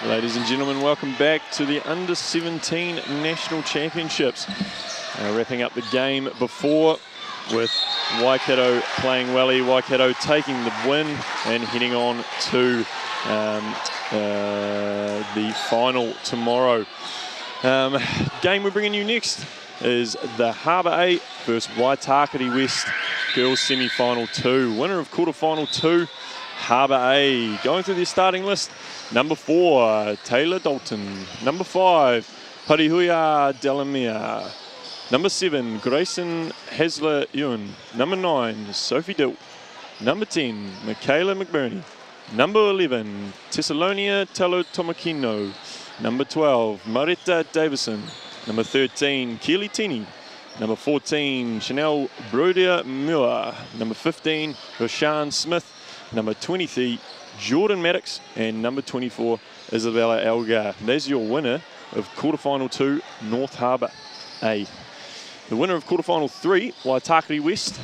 Ladies and gentlemen, welcome back to the Under-17 National Championships. Wrapping up the game before with Waikato playing well. Waikato taking the win and heading on to the final tomorrow. Game we're bringing you next is the Harbour A versus Waitakere West Girls Semi-Final 2. Winner of Quarter-Final 2, Harbour A. Going through their starting list. Number 4, Taylor Dalton. Number 5, Parihuia Delamere. Number 7, Grayson Hasler-Ewan. Number 9, Sophie Dilt. Number 10, Michaela McBurney. Number 11, Thessalonia Talotomakino. Number 12, Marita Davison. Number 13, Keely Tini. Number 14, Chanel Brodia Muir. Number 15, Roshan Smith. Number 23, Jordan Maddox. And number 24, Isabella Elgar. There's your winner of Quarterfinal 2, North Harbour A. The winner of Quarterfinal 3, Waitakere West.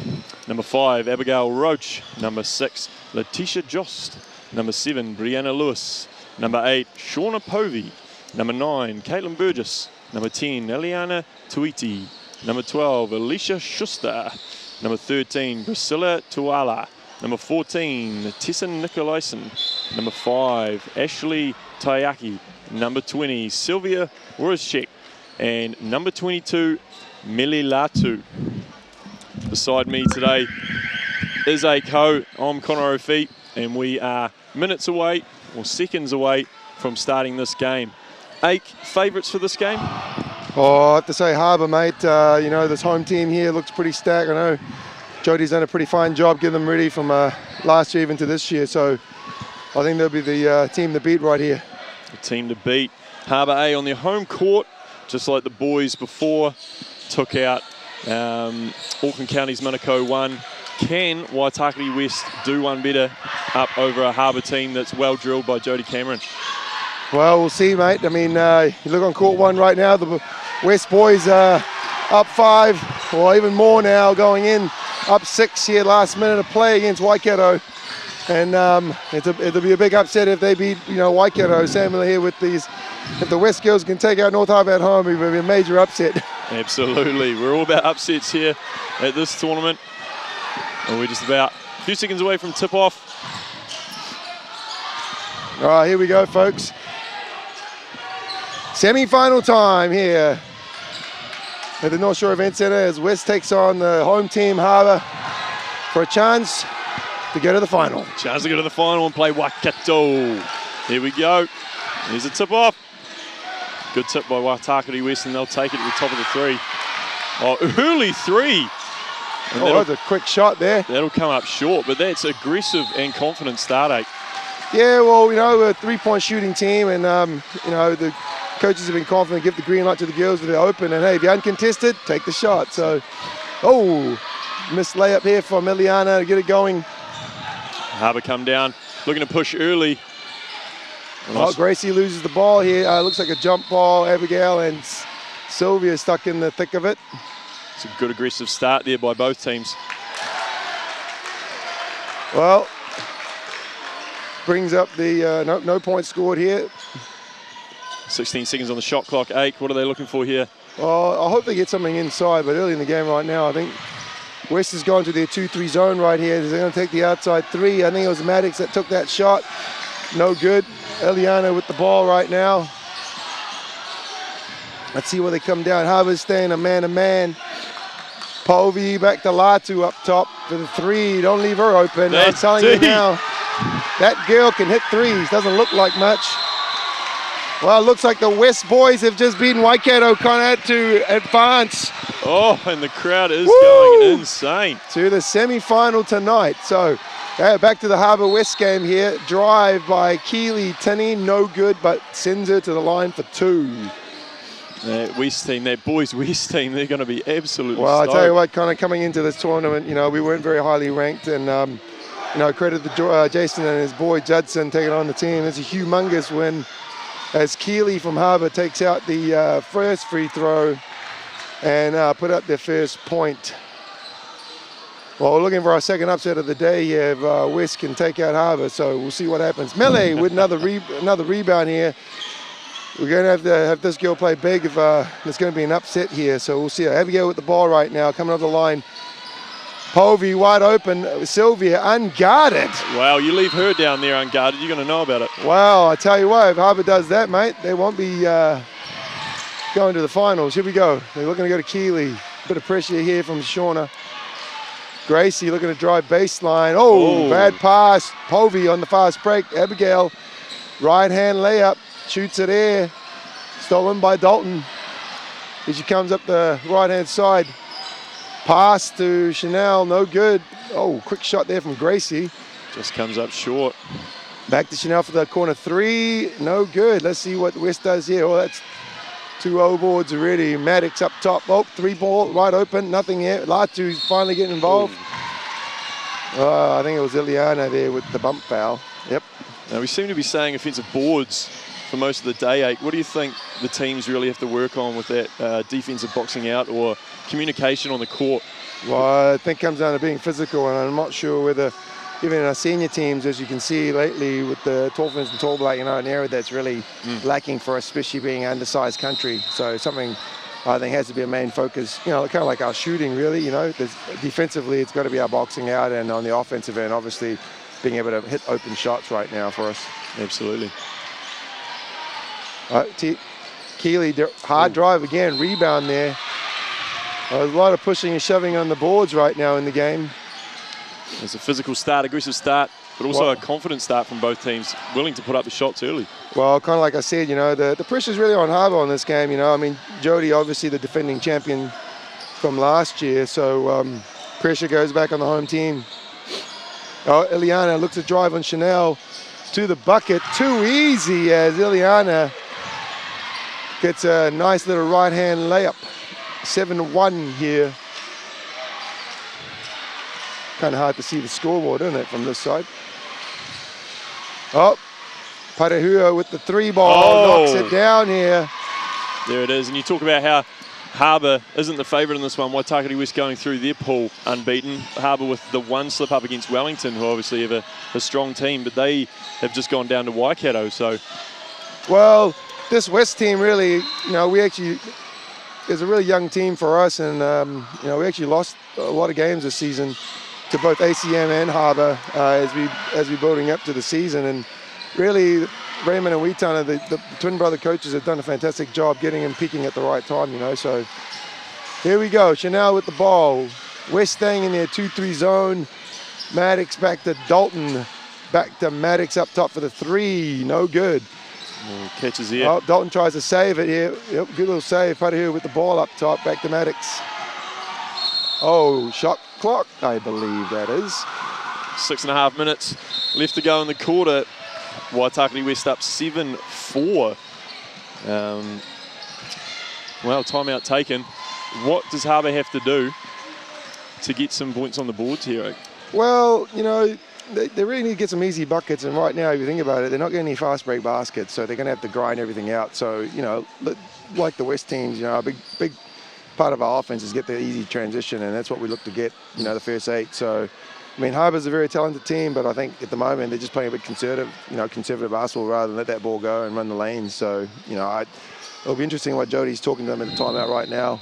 Number 5, Abigail Roach. Number 6, Letitia Jost. Number 7, Brianna Lewis. Number 8, Shauna Povey. Number 9, Caitlin Burgess. Number 10, Eliana Tuiti. Number 12, Alicia Schuster. Number 13, Priscilla Tuala. Number 14, Tessa Nicolaisen. Number 5, Ashley Tayaki. Number 20, Sylvia Wurschek. And number 22, Mili Latu. Beside me today is Ako. I'm Connor O'Feet, and we are minutes away, or seconds away, from starting this game. Ake, favourites for this game? Oh, I have to say Harbour, mate. You know, this home team here looks pretty stacked. I know Jodie's done a pretty fine job getting them ready from last year even to this year. So I think they'll be the team to beat right here. The team to beat. Harbour A on their home court, just like the boys before, took out Auckland County's Manukau 1. Can Waitakere West do one better up over a Harbour team that's well drilled by Jodie Cameron? Well, we'll see, mate. I mean, you look on court 1 right now, the West boys are up 5, or even more now, going in up 6 here, last minute of play against Waikato. And it'll be a big upset if they beat, you know, Waikato. Samuel here with these. If the West girls can take out North Harbour at home, it will be a major upset. Absolutely. We're all about upsets here at this tournament. And we're just about a few seconds away from tip-off. All right, here we go, folks. Semi-final time here at the North Shore Event Centre as West takes on the home team, Harbour, for a chance to go to the final. Chance to go to the final and play Waikato. Here we go. Here's a tip-off. Good tip by Waitakere West, and they'll take it at the top of the 3. Oh, early 3. And that's a quick shot there. That'll come up short, but that's aggressive and confident start, Ake. Yeah, well, you know, we're a 3-point shooting team, and, you know, the coaches have been confident, give the green light to the girls if they're open, and hey, if you're uncontested, take the shot. So, missed layup here for Miliana to get it going. Harbour come down, looking to push early. Oh, Gracie loses the ball here. Looks like a jump ball. Abigail and Sylvia stuck in the thick of it. It's a good aggressive start there by both teams. Well, brings up the no points scored here. 16 seconds on the shot clock. Ake, what are they looking for here? Well, I hope they get something inside, but early in the game right now, I think West has gone to their 2-3 zone right here. They're going to take the outside 3. I think it was Maddox that took that shot. No good. Eliana with the ball right now. Let's see where they come down. Harbour's staying a man-to-man. Povey back to Latu up top for the 3. Don't leave her open. I'm telling you now, that girl can hit 3s. Doesn't look like much. Well, it looks like the West boys have just beaten Waikato to advance. Oh, and the crowd is going insane. To the semi-final tonight. So, back to the Harbour West game here. Drive by Keely Tinney, no good, but sends her to the line for 2. That West team, that boys West team, they're going to be absolutely Well, stoked. I tell you what, kind of coming into this tournament, you know, we weren't very highly ranked, and you know, credit to Jason and his boy Judson taking on the team. It's a humongous win as Keely from Harbour takes out the first free throw and put up their first point. Well, we're looking for our second upset of the day here. If West can take out Harbour, so we'll see what happens. Melee with another rebound here. We're going to have this girl play big if there's going to be an upset here. So we'll see. Abigail with the ball right now, coming off the line. Povey wide open. Sylvia unguarded. Wow, you leave her down there unguarded, you're going to know about it. Wow, I tell you what, if Harbour does that, mate, they won't be going to the finals. Here we go. They're looking to go to Keeley. Bit of pressure here from Shauna. Gracie looking to drive baseline. Oh, bad pass. Povey on the fast break. Abigail, right hand layup. Shoots it air. Stolen by Dalton. As she comes up the right-hand side. Pass to Chanel, no good. Oh, quick shot there from Gracie. Just comes up short. Back to Chanel for the corner three. No good. Let's see what West does here. Oh, that's 2 O boards already. Maddox up top. Oh, 3 ball, right open. Nothing here. Latu's finally getting involved. I think it was Ileana there with the bump foul. Yep. Now, we seem to be saying offensive boards for most of the day, 8. What do you think the teams really have to work on with that defensive boxing out or communication on the court? Well, I think it comes down to being physical, and I'm not sure whether, even in our senior teams, as you can see lately with the Dolphins and Tall Black, an area that's really lacking for us, especially being an undersized country. So something I think has to be a main focus, kind of like our shooting, really, defensively, it's got to be our boxing out, and on the offensive end, obviously, being able to hit open shots right now for us. Absolutely. Keeley, hard drive again, rebound there. There's a lot of pushing and shoving on the boards right now in the game. It's a physical start, aggressive start, but also a confident start from both teams, willing to put up the shots early. Well, kind of like I said, the pressure's really on Harbour in this game. I mean, Jody, obviously the defending champion from last year, so pressure goes back on the home team. Oh, Ileana looks to drive on Chanel to the bucket. Too easy as Ileana gets a nice little right-hand layup. 7-1 here. Kind of hard to see the scoreboard, isn't it, from this side? Oh, Parahua with the 3 ball, knocks it down here. There it is, and you talk about how Harbour isn't the favourite in this one. Waitakere West going through their pool unbeaten. Harbour with the 1 slip up against Wellington, who obviously have a strong team, but they have just gone down to Waikato. So, well, this West team really, we actually, is a really young team for us, and we actually lost a lot of games this season to both ACM and Harbour as we building up to the season, and really Raymond and Wheatana, the twin brother coaches, have done a fantastic job getting him peaking at the right time, so here we go. Chanel with the ball. West staying in their 2-3 zone. Maddox back to Dalton. Back to Maddox up top for the 3. No good. Catches here. Oh, Dalton tries to save it here. Yep, good little save. Parahua with the ball up top. Back to Maddox. Oh, shot clock, I believe that is. 6.5 minutes left to go in the quarter. Waitakere West up 7-4. Well, timeout taken. What does Harbour have to do to get some points on the boards here? Well, they really need to get some easy buckets, and right now, if you think about it, they're not getting any fast break baskets, so they're going to have to grind everything out. So, like the West teams, a big part of our offense is get the easy transition, and that's what we look to get, the first 8. So, I mean, Harbour's a very talented team, but I think at the moment they're just playing a bit conservative basketball rather than let that ball go and run the lanes. So, it'll be interesting what Jody's talking to them at the timeout right now,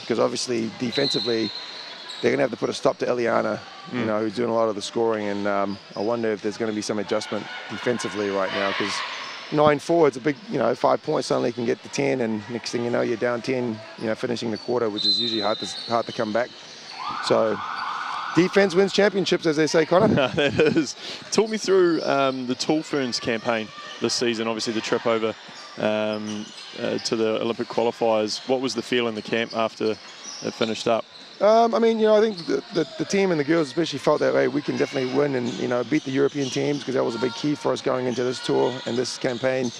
because obviously defensively they're going to have to put a stop to Ileana, who's doing a lot of the scoring, and I wonder if there's going to be some adjustment defensively right now, because 9-4, it's a big, 5 points suddenly can get to 10, and next thing you know, you're down 10, finishing the quarter, which is usually hard to come back. So defense wins championships, as they say, Connor. That is. Talk me through the Tall Ferns campaign this season, obviously the trip over to the Olympic qualifiers. What was the feel in the camp after it finished up? I think the team and the girls especially felt that way. We can definitely win and, beat the European teams, because that was a big key for us going into this tour and this campaign.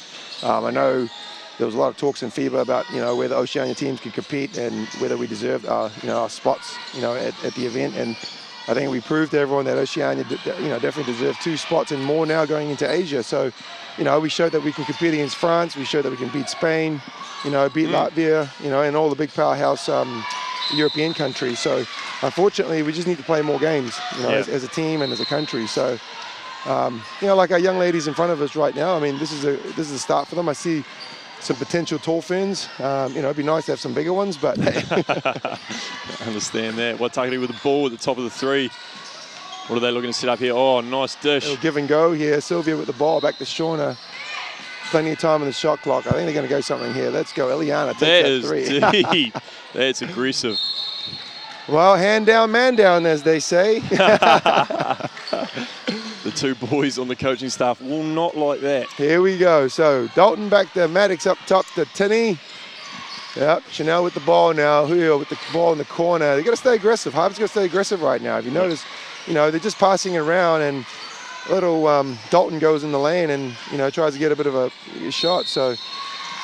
I know there was a lot of talks in FIBA about, where the Oceania teams could compete and whether we deserved our spots, at the event. And I think we proved to everyone that Oceania, definitely deserved 2 spots and more now going into Asia. So, we showed that we can compete against France. We showed that we can beat Spain, beat Latvia, and all the big powerhouse European countries. So, unfortunately, we just need to play more games, as a team and as a country. So, like our young ladies in front of us right now, I mean, this is a start for them. I see some potential tall ferns. It'd be nice to have some bigger ones, but I understand that. Waitakere with the ball at the top of the 3. What are they looking to set up here? Oh, nice dish. it'll give and go here. Sylvia with the ball, back to Shauna. Plenty of time on the shot clock. I think they're going to go something here. Let's go. Eliana takes that 3. Deep. That's aggressive. Well, hand down, man down, as they say. The 2 boys on the coaching staff will not like that. Here we go. So Dalton back to Maddox up top to Tinney. Yep, Chanel with the ball now. Julio with the ball in the corner. They got to stay aggressive. Harbour's got to stay aggressive right now. If you notice, they're just passing it around, and little Dalton goes in the lane and tries to get a bit of a shot. So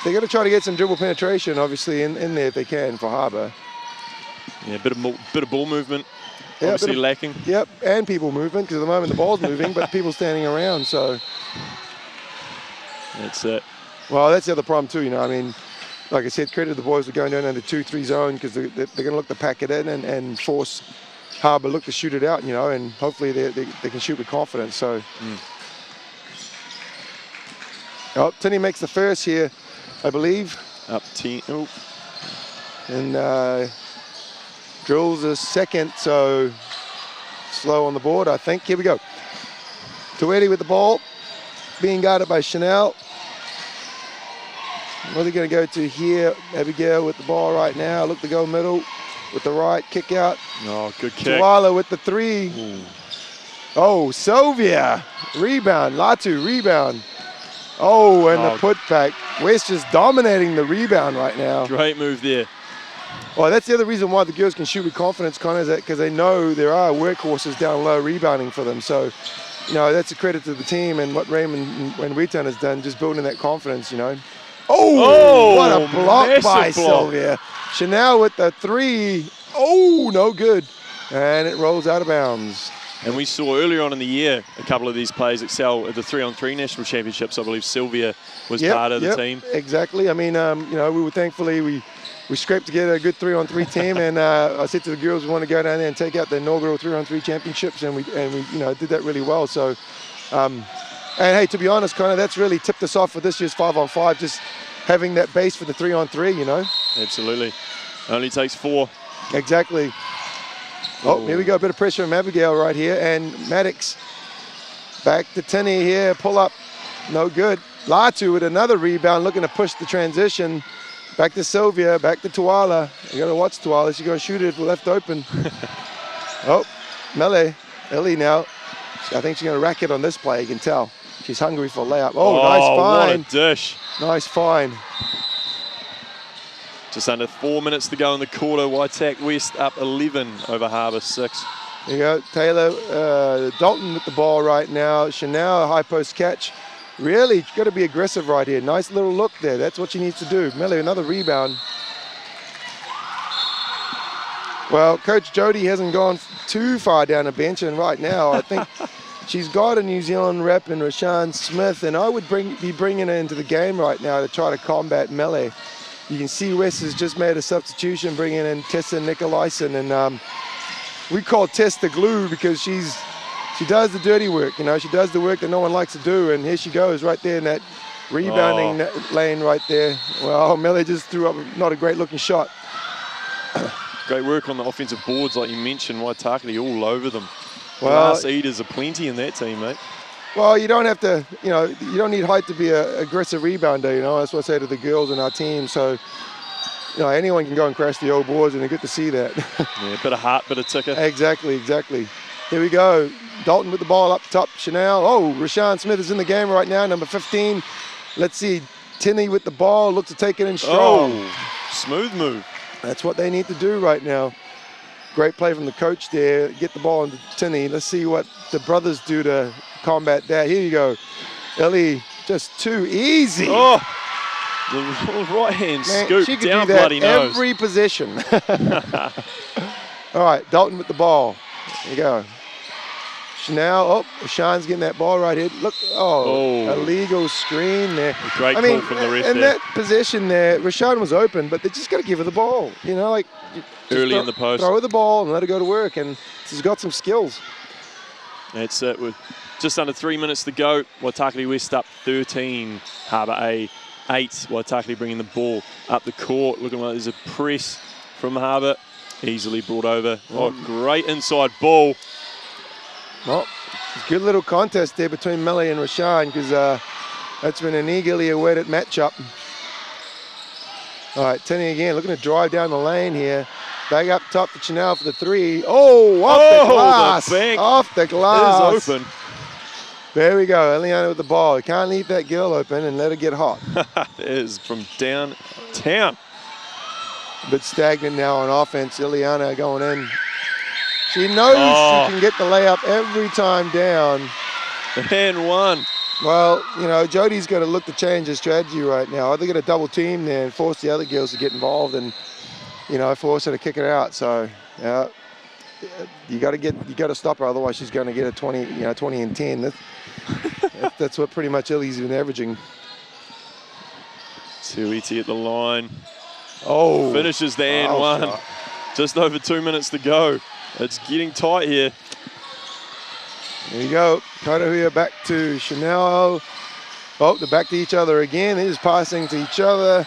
they got to try to get some dribble penetration, obviously, in there if they can for Harbour. Yeah, bit of ball movement. Obviously lacking. Yep, and people movement, because at the moment the ball's moving, but people standing around. So that's it. Well, that's the other problem too. I mean, like I said, credit to the boys for going down in the 2-3 zone, because they're going to look to pack it in and force Harbour look to shoot it out, and hopefully they can shoot with confidence. So, Tinney makes the first here, I believe. Up 10. Oh. And drills a second, so slow on the board, I think. Here we go. Tueti with the ball, being guarded by Chanel. What are they going to go to here? Abigail with the ball right now. Look to go middle with the right kick out. Oh, good kick. Tuala with the 3. Ooh. Oh, Sylvia. Rebound. Latu, rebound. Oh, and the putback. West just dominating the rebound right now. Great move there. Well, that's the other reason why the girls can shoot with confidence, Connor, is that because they know there are workhorses down low rebounding for them. So, that's a credit to the team and what Raymond and Wheaton has done, just building that confidence, Oh, what a block by Sylvia. Chanel with the 3. Oh, no good. And it rolls out of bounds. And we saw earlier on in the year a couple of these players excel at the 3-on-3 national championships. I believe Sylvia was part of the team. Exactly. I mean, we were thankfully, we scraped together a good 3-on-3 team, and I said to the girls we want to go down there and take out the inaugural 3-on-3 championships, and we did that really well. So, and hey, to be honest, Connor, that's really tipped us off for this year's 5-on-5, just having that base for the 3-on-3, Absolutely. Only takes 4. Exactly. Oh, here we go. A bit of pressure from Abigail right here. And Maddox back to Tinney here. Pull up. No good. Latu with another rebound, looking to push the transition. Back to Sylvia. Back to Tuala. You got to watch Tuala. She's going to shoot it if we're left open. Ellie now. I think she's going to rack it on this play. You can tell. She's hungry for a layup. Oh, nice find. What a dish. Nice find. Just under 4 minutes to go in the quarter. Waitak West up 11 over Harbour 6. There you go. Taylor Dalton with the ball right now. Chanel, a high post catch. Really got to be aggressive right here. Nice little look there. That's what she needs to do. Melly, another rebound. Well, Coach Jody hasn't gone too far down the bench, and right now I think she's got a New Zealand rep in Rashawn Smith, and I would be bringing her into the game right now to try to combat Melee. You can see West has just made a substitution, bringing in Tessa Nicolaisen, and we call Tess the glue because she does the dirty work. She does the work that no one likes to do, and here she goes right there in that rebounding lane right there. Well, Melee just threw up not a great looking shot. Great work on the offensive boards, like you mentioned. Waitakere all over them. Well, Glass eaters are plenty in that team, mate. Well, you don't have to, you don't need height to be an aggressive rebounder, That's what I say to the girls in our team. So, anyone can go and crash the old boards, and it's good to see that. Yeah, bit of heart, bit of ticker. Exactly. Here we go. Dalton with the ball up top. Chanel. Oh, Rashawn Smith is in the game right now, number 15. Let's see. Tinney with the ball. Look to take it in strong. Oh, smooth move. That's what they need to do right now. Great play from the coach there. Get the ball into Tinney. Let's see what the brothers do to combat that. Here you go. Ellie, just too easy. Oh, the right hand scoop she could down do that bloody nose. every possession. All right, Dalton with the ball. There you go. Chanel, Rashawn's getting that ball right here. Look, illegal screen there. Great call from the ref in there. that position there, Rashawn was open, but they just got to give her the ball. You know, like early in the post. Throw her the ball and let her go to work, and she's got some skills. That's it. With just under 3 minutes to go, Waitakere West up 13, Harbour A 8. Waitakere bringing the ball up the court. Looking like there's a press from Harbour. Easily brought over. Oh, great inside ball. Well, good little contest there between Millie and Rashawn, because that's been an eagerly awaited matchup. All right, Tinney again, looking to drive down the lane here. Back up top to Chanel for the three. Oh, off the glass. Off the glass. It is open. There we go, Eliana with the ball. You can't leave that girl open and let her get hot. It is from downtown. A bit stagnant now on offense. Eliana going in. She knows she can get the layup every time down. And one. Well, you know, Jody's got to look to change her strategy right now. They're going to double team there and force the other girls to get involved and, you know, force her to kick it out. So, yeah, you got to stop her. Otherwise, she's going to get a 20 and 10. That's what pretty much Ellie's been averaging. Tuiti at the line. Oh, finishes the and one. Shot. Just over 2 minutes to go. It's getting tight here. There you go. Karahuia back to Chanel. Oh, they're back to each other again. They're just passing to each other.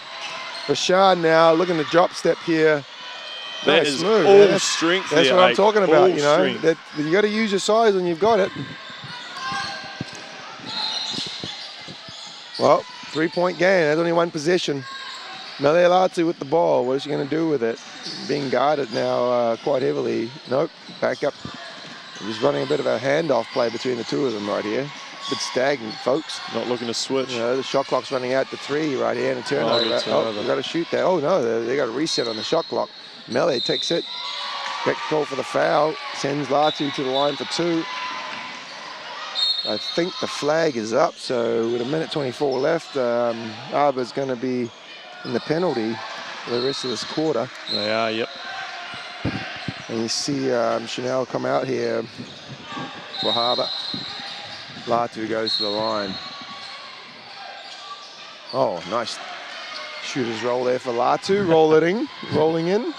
Rashad now looking to drop step here. That nice is smooth. all strength. That's there, what I'm talking about. All you know, strength. that you got to use your size when you've got it. Well, 3-point game. That's only one possession. Melealatu with the ball. What is she going to do with it? Being guarded now quite heavily. Nope, back up. Just running a bit of a handoff play between the two of them right here. A bit stagnant, folks. Not looking to switch. You know, the shot clock's running out to 3 right here and a turnover. We've got to shoot that. Oh, no, they got a reset on the shot clock. Mele takes it. Back call for the foul. Sends Latu to the line for 2. I think the flag is up, so with 1:24 left, Harbour's going to be in the penalty for the rest of this quarter. They are, yep. And you see Chanel come out here for Harbour. Latu goes to the line. Oh, nice shooter's roll there for Latu, rolling in.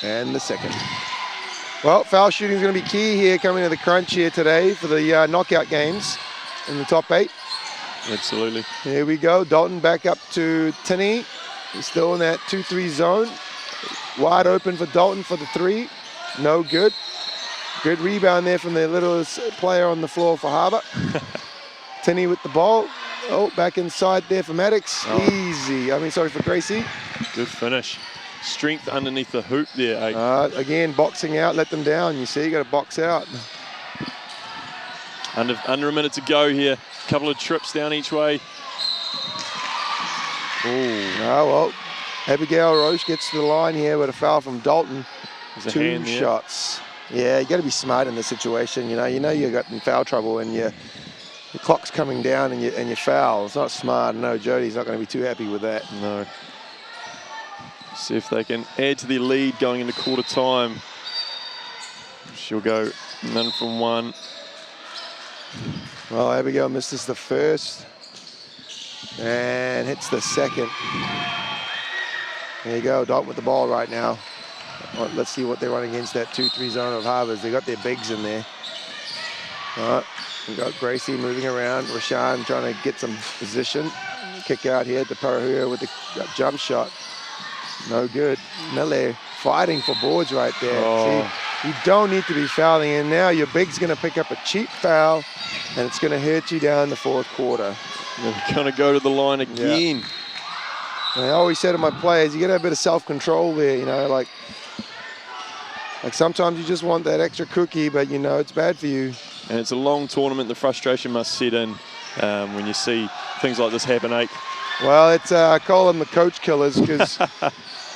And the second. Well, foul shooting is going to be key here, coming to the crunch here today for the knockout games in the top 8. Absolutely. Here we go. Dalton back up to Tinney. He's still in that 2-3 zone. Wide open for Dalton for the 3. No good. Good rebound there from the littlest player on the floor for Harbour. Tinney with the ball. Oh, back inside there for Maddox. Easy. Sorry, for Gracie. Good finish. Strength underneath the hoop there, eh? Again, boxing out, let them down. You see, you got to box out. Under a minute to go here. Couple of trips down each way. Well, Abigail Roche gets to the line here with a foul from Dalton. 2 shots. Yeah, you got to be smart in this situation. You know you got in foul trouble and your clock's coming down and you foul. It's not smart. No, Jody's not going to be too happy with that. No. See if they can add to their lead going into quarter time. She'll go none from 1. Well, Abigail misses the first and hits the second. There you go, Dalton with the ball right now. Well, let's see what they run against that 2-3 zone of Harbour's. They got their bigs in there. All right, we got Gracie moving around. Rashawn trying to get some position. Kick out here to Parahuia with the jump shot. No good. Mele fighting for boards right there. See, you don't need to be fouling, and now your big's going to pick up a cheap foul, and it's going to hurt you down the 4th quarter. They're going to go to the line again. And I always say to my players, you got to have a bit of self-control there, you know, like sometimes you just want that extra cookie, but you know it's bad for you. And it's a long tournament. The frustration must set in when you see things like this happen, eh? Well, it's I call them the coach killers because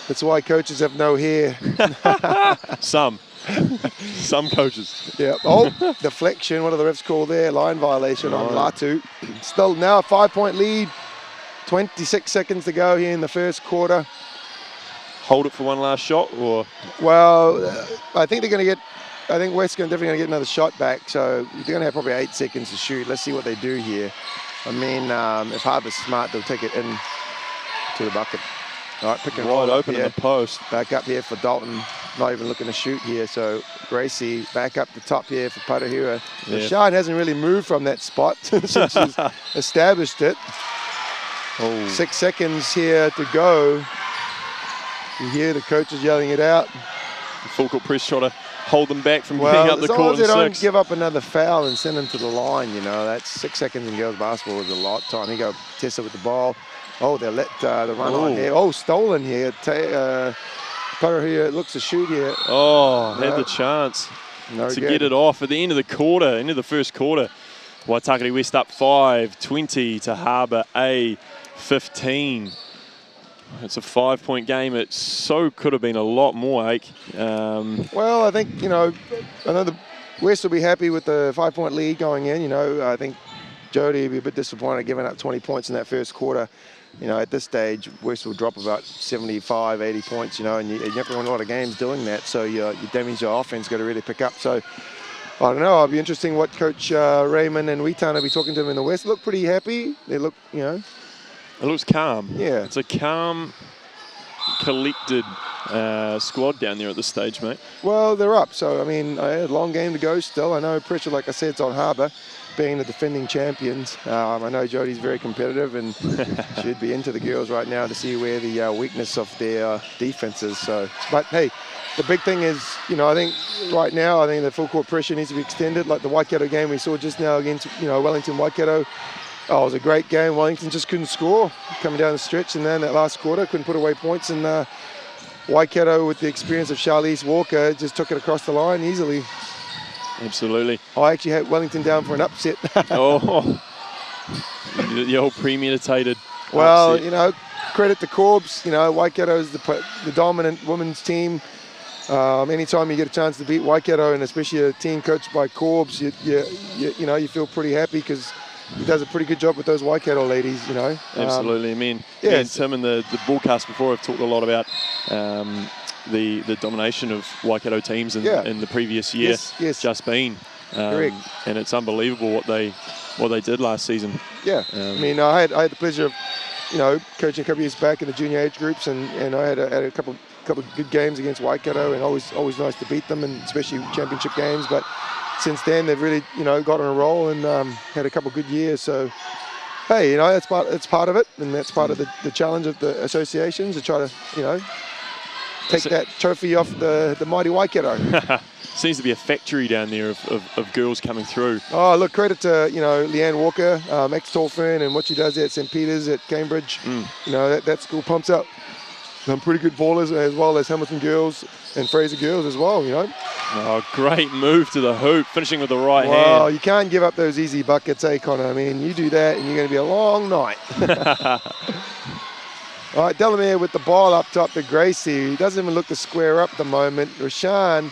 that's why coaches have no hair. Some coaches. Yeah. Oh, deflection. What do the refs call there? Line violation on Latu. Still now a 5-point lead. 26 seconds to go here in the 1st quarter. hold it for one last shot, or? Well, I think they're going to get. I think West's definitely going to get another shot back. So they're going to have probably 8 seconds to shoot. Let's see what they do here. I mean, if Harbour's smart, they'll take it in to the bucket. All right, pick and roll Wide open in here. the post. Back up here for Dalton. Not even looking to shoot here. So Gracie back up the top here for Parahira. Yeah. Rashawn hasn't really moved from that spot since she's established it. Oh. 6 seconds here to go. You hear the coaches yelling it out. Full court press, try to hold them back from getting Well, up the as long court as in they don't 6. give up another foul and send them to the line, you know, that's 6 seconds in girls basketball is a lot of time. Here go Tessa with the ball. Oh, they let the run on here. Oh, stolen here. Putter here looks to shoot here. Oh, had the chance to get it off at the end of the quarter, end of the first quarter. Waitakere West up 5, 20 to Harbour A 15. It's a 5-point game. It could have been a lot more, Ake. Well, I think, you know, I know the West will be happy with the 5-point lead going in. You know, I think Jody will be a bit disappointed giving up 20 points in that first quarter. You know, at this stage, West will drop about 75, 80 points, you know, and you have to win a lot of games doing that. So you damage your offense, got to really pick up. So I don't know. It'll be interesting what Coach Raymond and Wheaton will be talking to them in the West. Look pretty happy. They look, you know. It looks calm. Yeah. It's a calm, collected squad down there at this stage, mate. Well, they're up. So, I mean, a long game to go still. I know pressure, like I said, it's on Harbour, being the defending champions. I know Jodie's very competitive and should be into the girls right now to see where the weakness of their defense is. So, but hey, the big thing is, you know, I think right now, I think the full court pressure needs to be extended. Like the Waikato game we saw just now against, you know, Wellington Waikato. Oh, it was a great game. Wellington just couldn't score coming down the stretch, and then that last quarter couldn't put away points. And Waikato, with the experience of Charlize Walker, just took it across the line easily. Absolutely. I actually had Wellington down for an upset. Oh, the old premeditated. Well, upset. you know, credit to Corbs. You know, Waikato's the dominant women's team. Anytime you get a chance to beat Waikato, and especially a team coached by Corbs, you know, you feel pretty happy because he does a pretty good job with those Waikato ladies, you know. Absolutely. Me and Tim in the broadcast before have talked a lot about the domination of Waikato teams in the previous year. Yes. Just been. Correct. And it's unbelievable what they did last season. Yeah. I mean, I had the pleasure of, you know, coaching a couple of years back in the junior age groups, and I had a couple of good games against Waikato, and always nice to beat them, and especially championship games. But since then, they've really, you know, got on a roll and had a couple of good years. So, hey, you know, it's part of it, and that's part of the challenge of the associations to try to, you know, take that trophy off the mighty Waikato. Seems to be a factory down there of girls coming through. Oh, look, credit to, you know, Leanne Walker, Max Tolfern, and what she does there at St. Peter's at Cambridge. You know, that school pumps up some pretty good ballers, as well as Hamilton girls and Fraser girls as well, you know. Oh, great move to the hoop, finishing with the right hand. Well, you can't give up those easy buckets, Connor? I mean, you do that and you're going to be a long night. All right, Delamere with the ball up top to Gracie. He doesn't even look to square up at the moment. Rashawn,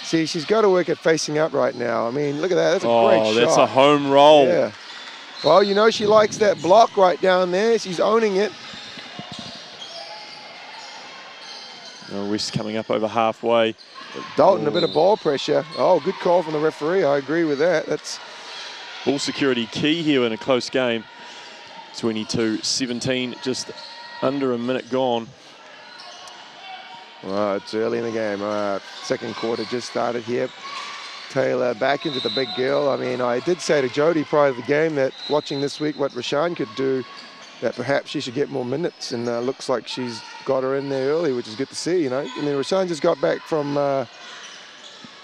see, she's got to work at facing up right now. I mean, look at that. That's a great shot. Oh, that's a home roll. Yeah. Well, you know, she likes that block right down there. She's owning it. West coming up over halfway. Dalton, a bit of ball pressure. Oh, good call from the referee. I agree with that. That's ball security key here in a close game. 22-17, just under a minute gone. Well, it's early in the game. Second quarter just started here. Taylor back into the big girl. I mean, I did say to Jody prior to the game that watching this week what Rashawn could do, that perhaps she should get more minutes, and looks like she's got her in there early, which is good to see, you know. I mean, Rashawn just got back from,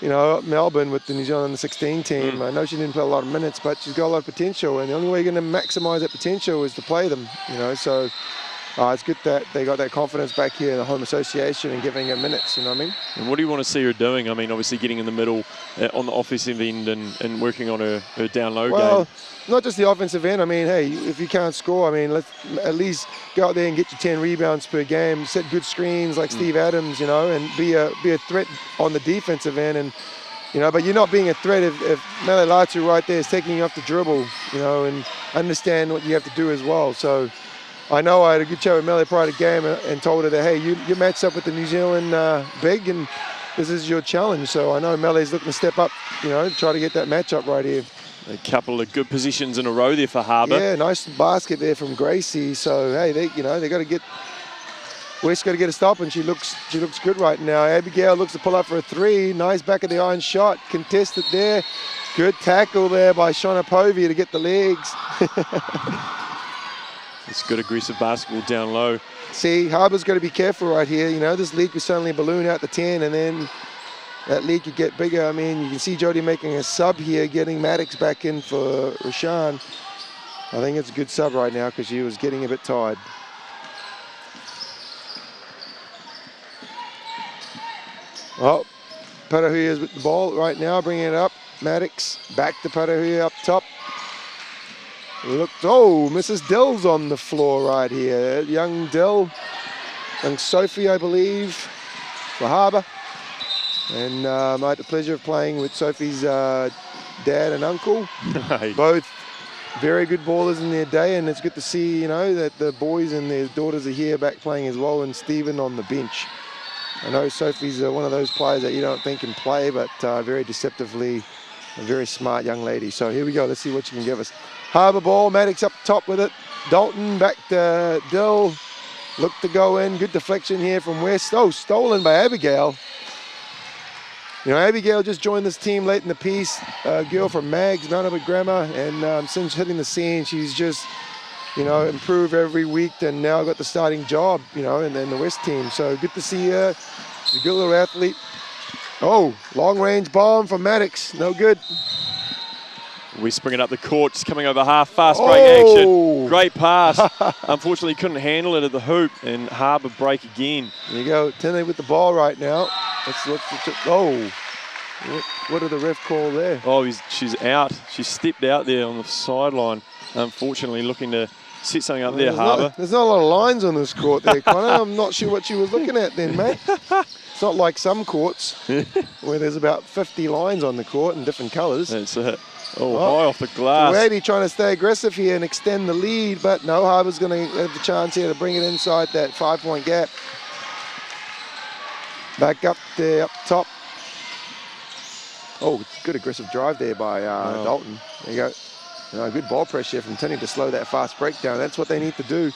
you know, Melbourne with the New Zealand under-16 team. I know she didn't play a lot of minutes, but she's got a lot of potential, and the only way you're going to maximise that potential is to play them, you know. So it's good that they got that confidence back here in the home association and giving her minutes, you know what I mean? And what do you want to see her doing? I mean, obviously getting in the middle on the offensive end and working on her down-low game. Not just the offensive end. I mean, hey, if you can't score, I mean, let's at least go out there and get your 10 rebounds per game, set good screens like Steve Adams, you know, and be a threat on the defensive end. And, you know, but you're not being a threat if Mele Latu right there is taking you off the dribble, you know, and understand what you have to do as well. So, I know I had a good chat with Melly prior to the game and told her that, hey, you matched up with the New Zealand big, and this is your challenge. So I know Melly's looking to step up, try to get that matchup right here. A couple of good positions in a row there for Harbour. Yeah, nice basket there from Gracie. So hey, they got to get West got to get a stop, and she looks good right now. Abigail looks to pull up for a three. Nice back of the iron shot, contested there. Good tackle there by Shauna Povey to get the legs. It's good aggressive basketball down low. See, Harbour's got to be careful right here. This lead could suddenly balloon out to 10, and then that lead could get bigger. I mean, you can see Jodie making a sub here, getting Maddox back in for Rashaan. I think it's a good sub right now because she was getting a bit tired. Oh, Parahuia's with the ball right now, bringing it up. Maddox back to Parahuia up top. Mrs. Dill's on the floor right here. Young Dill, young Sophie, I believe, for Harbour. And I had the pleasure of playing with Sophie's dad and uncle. Both very good ballers in their day, and it's good to see, that the boys and their daughters are here back playing as well, and Stephen on the bench. I know Sophie's one of those players that you don't think can play, but very deceptively a very smart young lady. So here we go. Let's see what she can give us. Harbour ball. Maddox up top with it. Dalton back to Dill. Look to go in. Good deflection here from West. Oh, stolen by Abigail. Abigail just joined this team late in the piece. Girl from Mags, Manukau Grammar, and since hitting the scene, she's just, improved every week, and now got the starting job, and then the West team. So good to see her. She's a good little athlete. Oh, long range bomb from Maddox. No good. We spring it up the court, just coming over half, fast break action. Great pass. Unfortunately, couldn't handle it at the hoop, and Harbour break again. There you go, Tene with the ball right now. What did the ref call there? Oh, she's out. She stepped out there on the sideline. Unfortunately, looking to set something up there, Harbour. There's not a lot of lines on this court there, Connor. I'm not sure what she was looking at then, mate. It's not like some courts where there's about 50 lines on the court in different colours. That's it. Oh, high off the glass. Brady trying to stay aggressive here and extend the lead, but no, Harbour's going to have the chance here to bring it inside that 5-point gap. Back up there, up top. Oh, good aggressive drive there by Dalton. There you go. Good ball pressure from Tinny to slow that fast breakdown. That's what they need to do.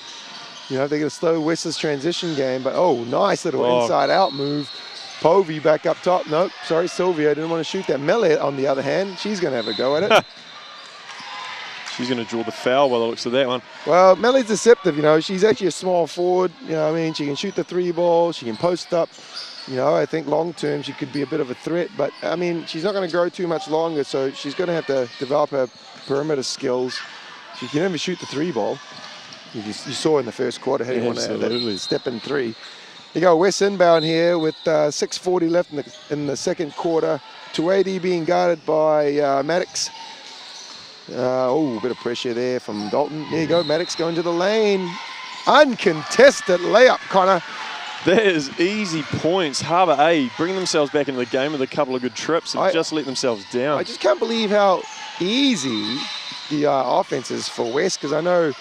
They're going to slow West's transition game, but nice little inside-out move. Povey back up top. Nope, sorry, Sylvia didn't want to shoot that. Melly, on the other hand, she's going to have a go at it. She's going to draw the foul by the looks of that one. Well, Melly's deceptive, she's actually a small forward. She can shoot the three ball, she can post up. I think long term she could be a bit of a threat, but she's not going to grow too much longer, so she's going to have to develop her perimeter skills. She can never shoot the three ball. You saw in the first quarter hitting one that step in three. You go West inbound here with 6:40 left in the second quarter. 280 being guarded by Maddox. A bit of pressure there from Dalton. There you go, Maddox going to the lane. Uncontested layup, Connor. There's easy points. Harbour A bring themselves back into the game with a couple of good trips and just let themselves down. I just can't believe how easy the offense is for West, because I know,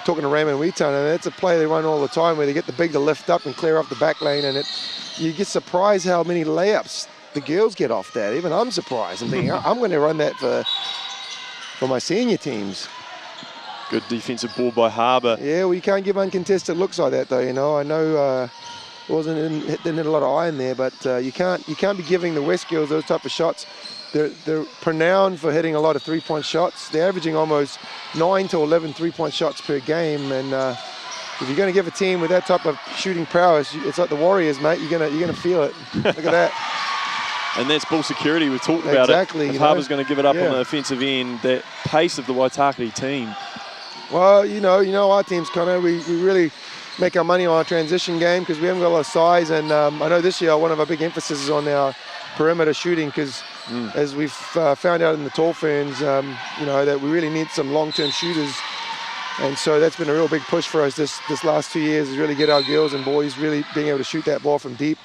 talking to Raymond Wheaton, and that's a play they run all the time where they get the big to lift up and clear off the back lane, and you get surprised how many layups the girls get off that. Even I'm surprised. I'm thinking, I'm going to run that for my senior teams. Good defensive ball by Harbour. Yeah, well, you can't give uncontested looks like that, though. I know didn't hit a lot of iron there, but you can't be giving the West girls those type of shots. They're renowned for hitting a lot of three-point shots. They're averaging almost 9 to 11 three-point shots per game, and if you're going to give a team with that type of shooting prowess, it's like the Warriors, mate. You're gonna feel it. Look at that. And that's ball security. We've talked about it. If Harbour's going to give it up on the offensive end, that pace of the Waitakere team. Well, our teams, Connor, we really make our money on our transition game because we haven't got a lot of size, and I know this year one of our big emphasis is on our perimeter shooting, because as we've found out in the tall ferns, that we really need some long-term shooters, and so that's been a real big push for us this last 2 years, is really get our girls and boys really being able to shoot that ball from deep.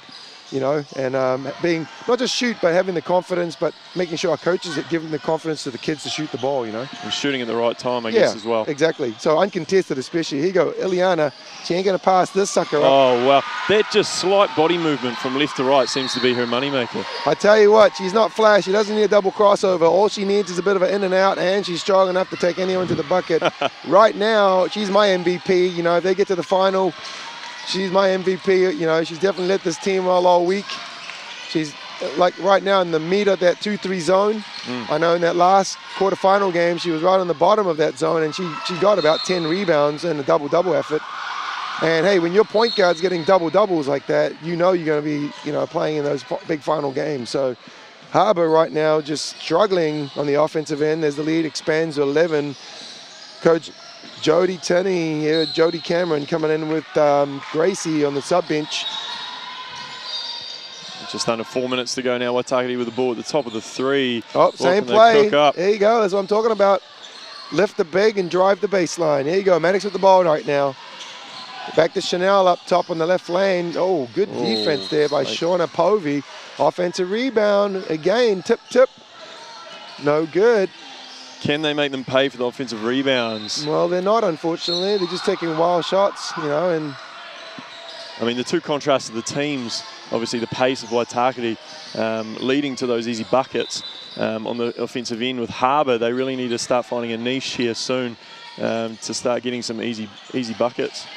you know, and being not just shoot, but having the confidence, but making sure our coaches give them the confidence to the kids to shoot the ball, you know. And shooting at the right time, I guess, as well. Exactly. So uncontested especially. Here you go, Ileana. She ain't going to pass this sucker up. Oh, well, that just slight body movement from left to right seems to be her moneymaker. I tell you what, she's not flash. She doesn't need a double crossover. All she needs is a bit of an in and out, and she's strong enough to take anyone to the bucket. Right now, she's my MVP. You know, if they get to the final, she's my MVP. You know, she's definitely let this team roll all week. She's like right now in the meat of that 2-3 zone. I know in that last quarterfinal game, she was right on the bottom of that zone, and she got about 10 rebounds in a double-double effort. And hey, when your point guard's getting double-doubles like that, you know you're going to be, you know, playing in those big final games. So Harbour right now just struggling on the offensive end as the lead expands to 11. Coach Jody Tenney here, Jody Cameron coming in with Gracie on the sub bench. Just under 4 minutes to go now. Waitakere with the ball at the top of the three. Oh, same play. There you go. That's what I'm talking about. Lift the big and drive the baseline. There you go. Maddox with the ball right now. Back to Chanel up top on the left lane. Oh, good defense there by Shauna Povey. Offensive rebound. Again, tip. No good. Can they make them pay for the offensive rebounds? Well, they're not, unfortunately. They're just taking wild shots, you know. And I mean, the two contrasts of the teams, obviously the pace of Waitakere leading to those easy buckets on the offensive end. With Harbour, they really need to start finding a niche here soon to start getting some easy buckets.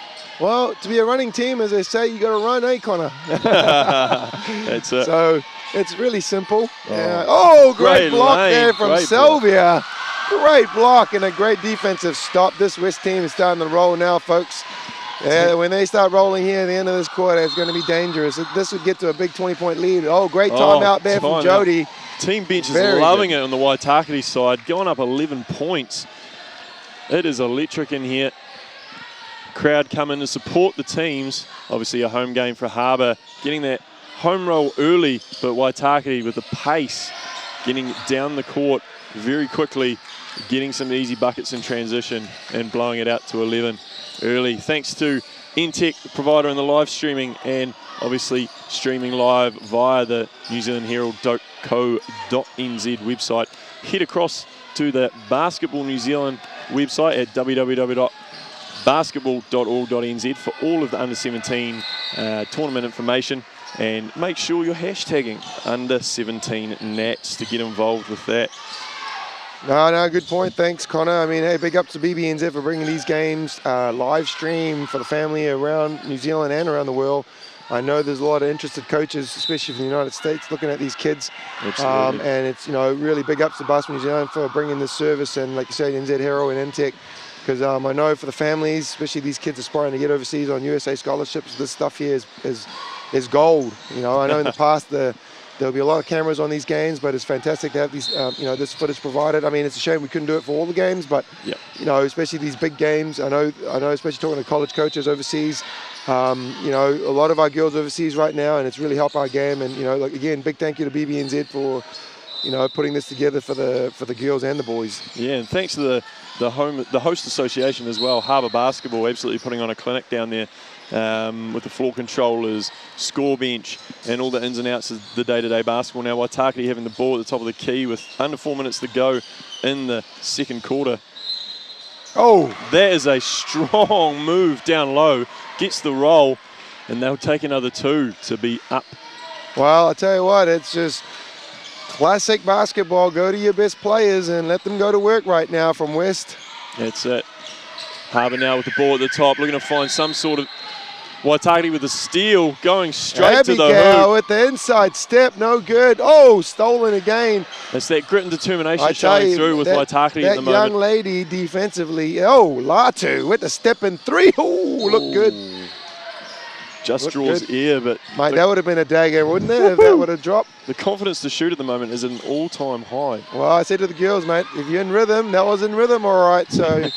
Well, to be a running team, as they say, you got to run, eh, Connor? That's it. So it's really simple. Great block lane there from Sylvia. Great block and a great defensive stop. This West team is starting to roll now, folks. Yeah, when they start rolling here at the end of this quarter, it's going to be dangerous. This would get to a big 20-point lead. Oh, great timeout there from Jody. Team bench is loving it on the Waitakere side, going up 11 points. It is electric in here. Crowd coming to support the teams. Obviously a home game for Harbour, getting that home roll early, but Waitakere with the pace, getting down the court very quickly, getting some easy buckets in transition and blowing it out to 11 early. Thanks to Intech, the provider in the live streaming, and obviously streaming live via the New Zealand Herald.co.nz website. Head across to the Basketball New Zealand website at www.basketball.org.nz for all of the under-17 tournament information, and make sure you're hashtagging under17nats to get involved with that. No, good point. Thanks, Connor. I mean, hey, big ups to BBNZ for bringing these games live stream for the family around New Zealand and around the world. I know there's a lot of interested coaches, especially from the United States, looking at these kids. Absolutely. And it's, you know, really big ups to Basketball New Zealand for bringing this service, and like you say, NZ Herald and Intech. Because I know for the families, especially these kids aspiring to get overseas on USA scholarships, this stuff here is gold. You know, I know in the past there'll be a lot of cameras on these games, but it's fantastic to have these, you know, this footage provided. I mean, it's a shame we couldn't do it for all the games, but you know, especially these big games. I know, especially talking to college coaches overseas. You know, a lot of our girls overseas right now, and it's really helped our game. And you know, like again, big thank you to BBNZ for, you know, putting this together for the girls and the boys. Yeah, and thanks to the host association as well, Harbour Basketball, absolutely putting on a clinic down there with the floor controllers, score bench, and all the ins and outs of the day-to-day basketball. Now, Waitakere having the ball at the top of the key with under 4 minutes to go in the second quarter. Oh, that is a strong move down low. Gets the roll, and they'll take another two to be up. Well, I tell you what, it's just classic basketball. Go to your best players and let them go to work right now from West. That's it. Harbour now with the ball at the top, looking to find some sort of Waitakere with the steal, going straight to the hoop. With the inside step, no good. Oh, stolen again. It's that grit and determination showing through with Waitakere at the moment. That young lady defensively. Oh, Latu with the step in three. Oh, look good. Just draws air, but mate, that would have been a dagger, wouldn't it, if that would have dropped? The confidence to shoot at the moment is at an all-time high. Well, I said to the girls, mate, if you're in rhythm, that was in rhythm, all right. So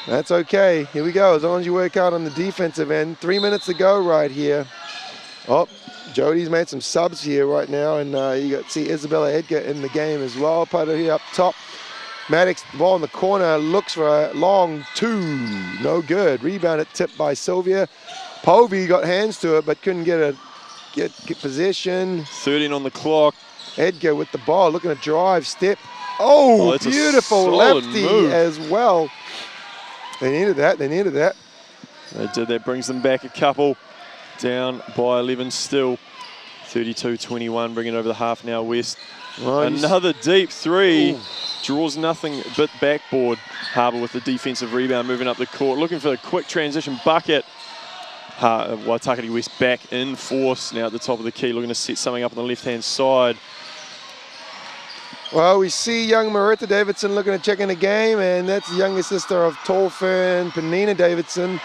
that's okay. Here we go. As long as you work out on the defensive end. 3 minutes to go right here. Oh, Jody's made some subs here right now, and you got to see Isabella Edgar in the game as well. Put her here up top. Maddox, ball in the corner, looks for a long two. No good. Rebounded, tipped by Sylvia. Povey got hands to it, but couldn't get a get possession. 13 on the clock. Edgar with the ball, looking to drive, step. Oh, that's beautiful a solid lefty move. as well. They needed that. They needed that. They did. That brings them back a couple. Down by 11 still. 32-21, bringing over the half now west. Nice. Another deep three. Ooh. Draws nothing but backboard. Harbour with the defensive rebound, moving up the court. Looking for a quick transition bucket. Waitakere West back in force now at the top of the key, looking to set something up on the left-hand side. Well, we see young Marita Davidson looking to check in the game, and that's the younger sister of Tolfern, Penina Davidson.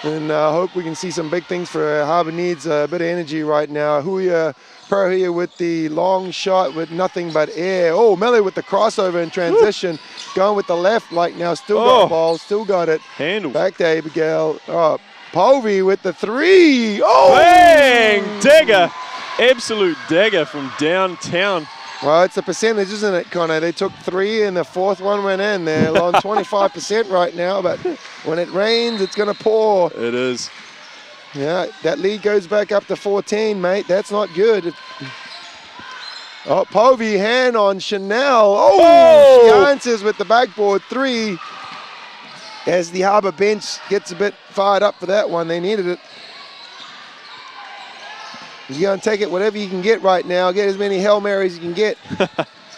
And I hope we can see some big things for her. Harbour needs a bit of energy right now. Huia Perahia with the long shot with nothing but air. Oh, Mele with the crossover in transition. Woo. Going with the left like now. Still got ball, still got it. Handle. Back to Abigail. Oh, Povey with the three. Oh! Bang! Dagger. Absolute dagger from downtown. Well, it's a percentage, isn't it, Connor? They took 3 and the fourth one went in. They're on 25% right now, but when it rains, it's going to pour. It is. Yeah, that lead goes back up to 14, mate. That's not good. Oh, Povey, hand on Chanel. Oh! She answers with the backboard 3. As the Harbour bench gets a bit fired up for that one. They needed it. You're going to take it whatever you can get right now. Get as many Hail Marys you can get.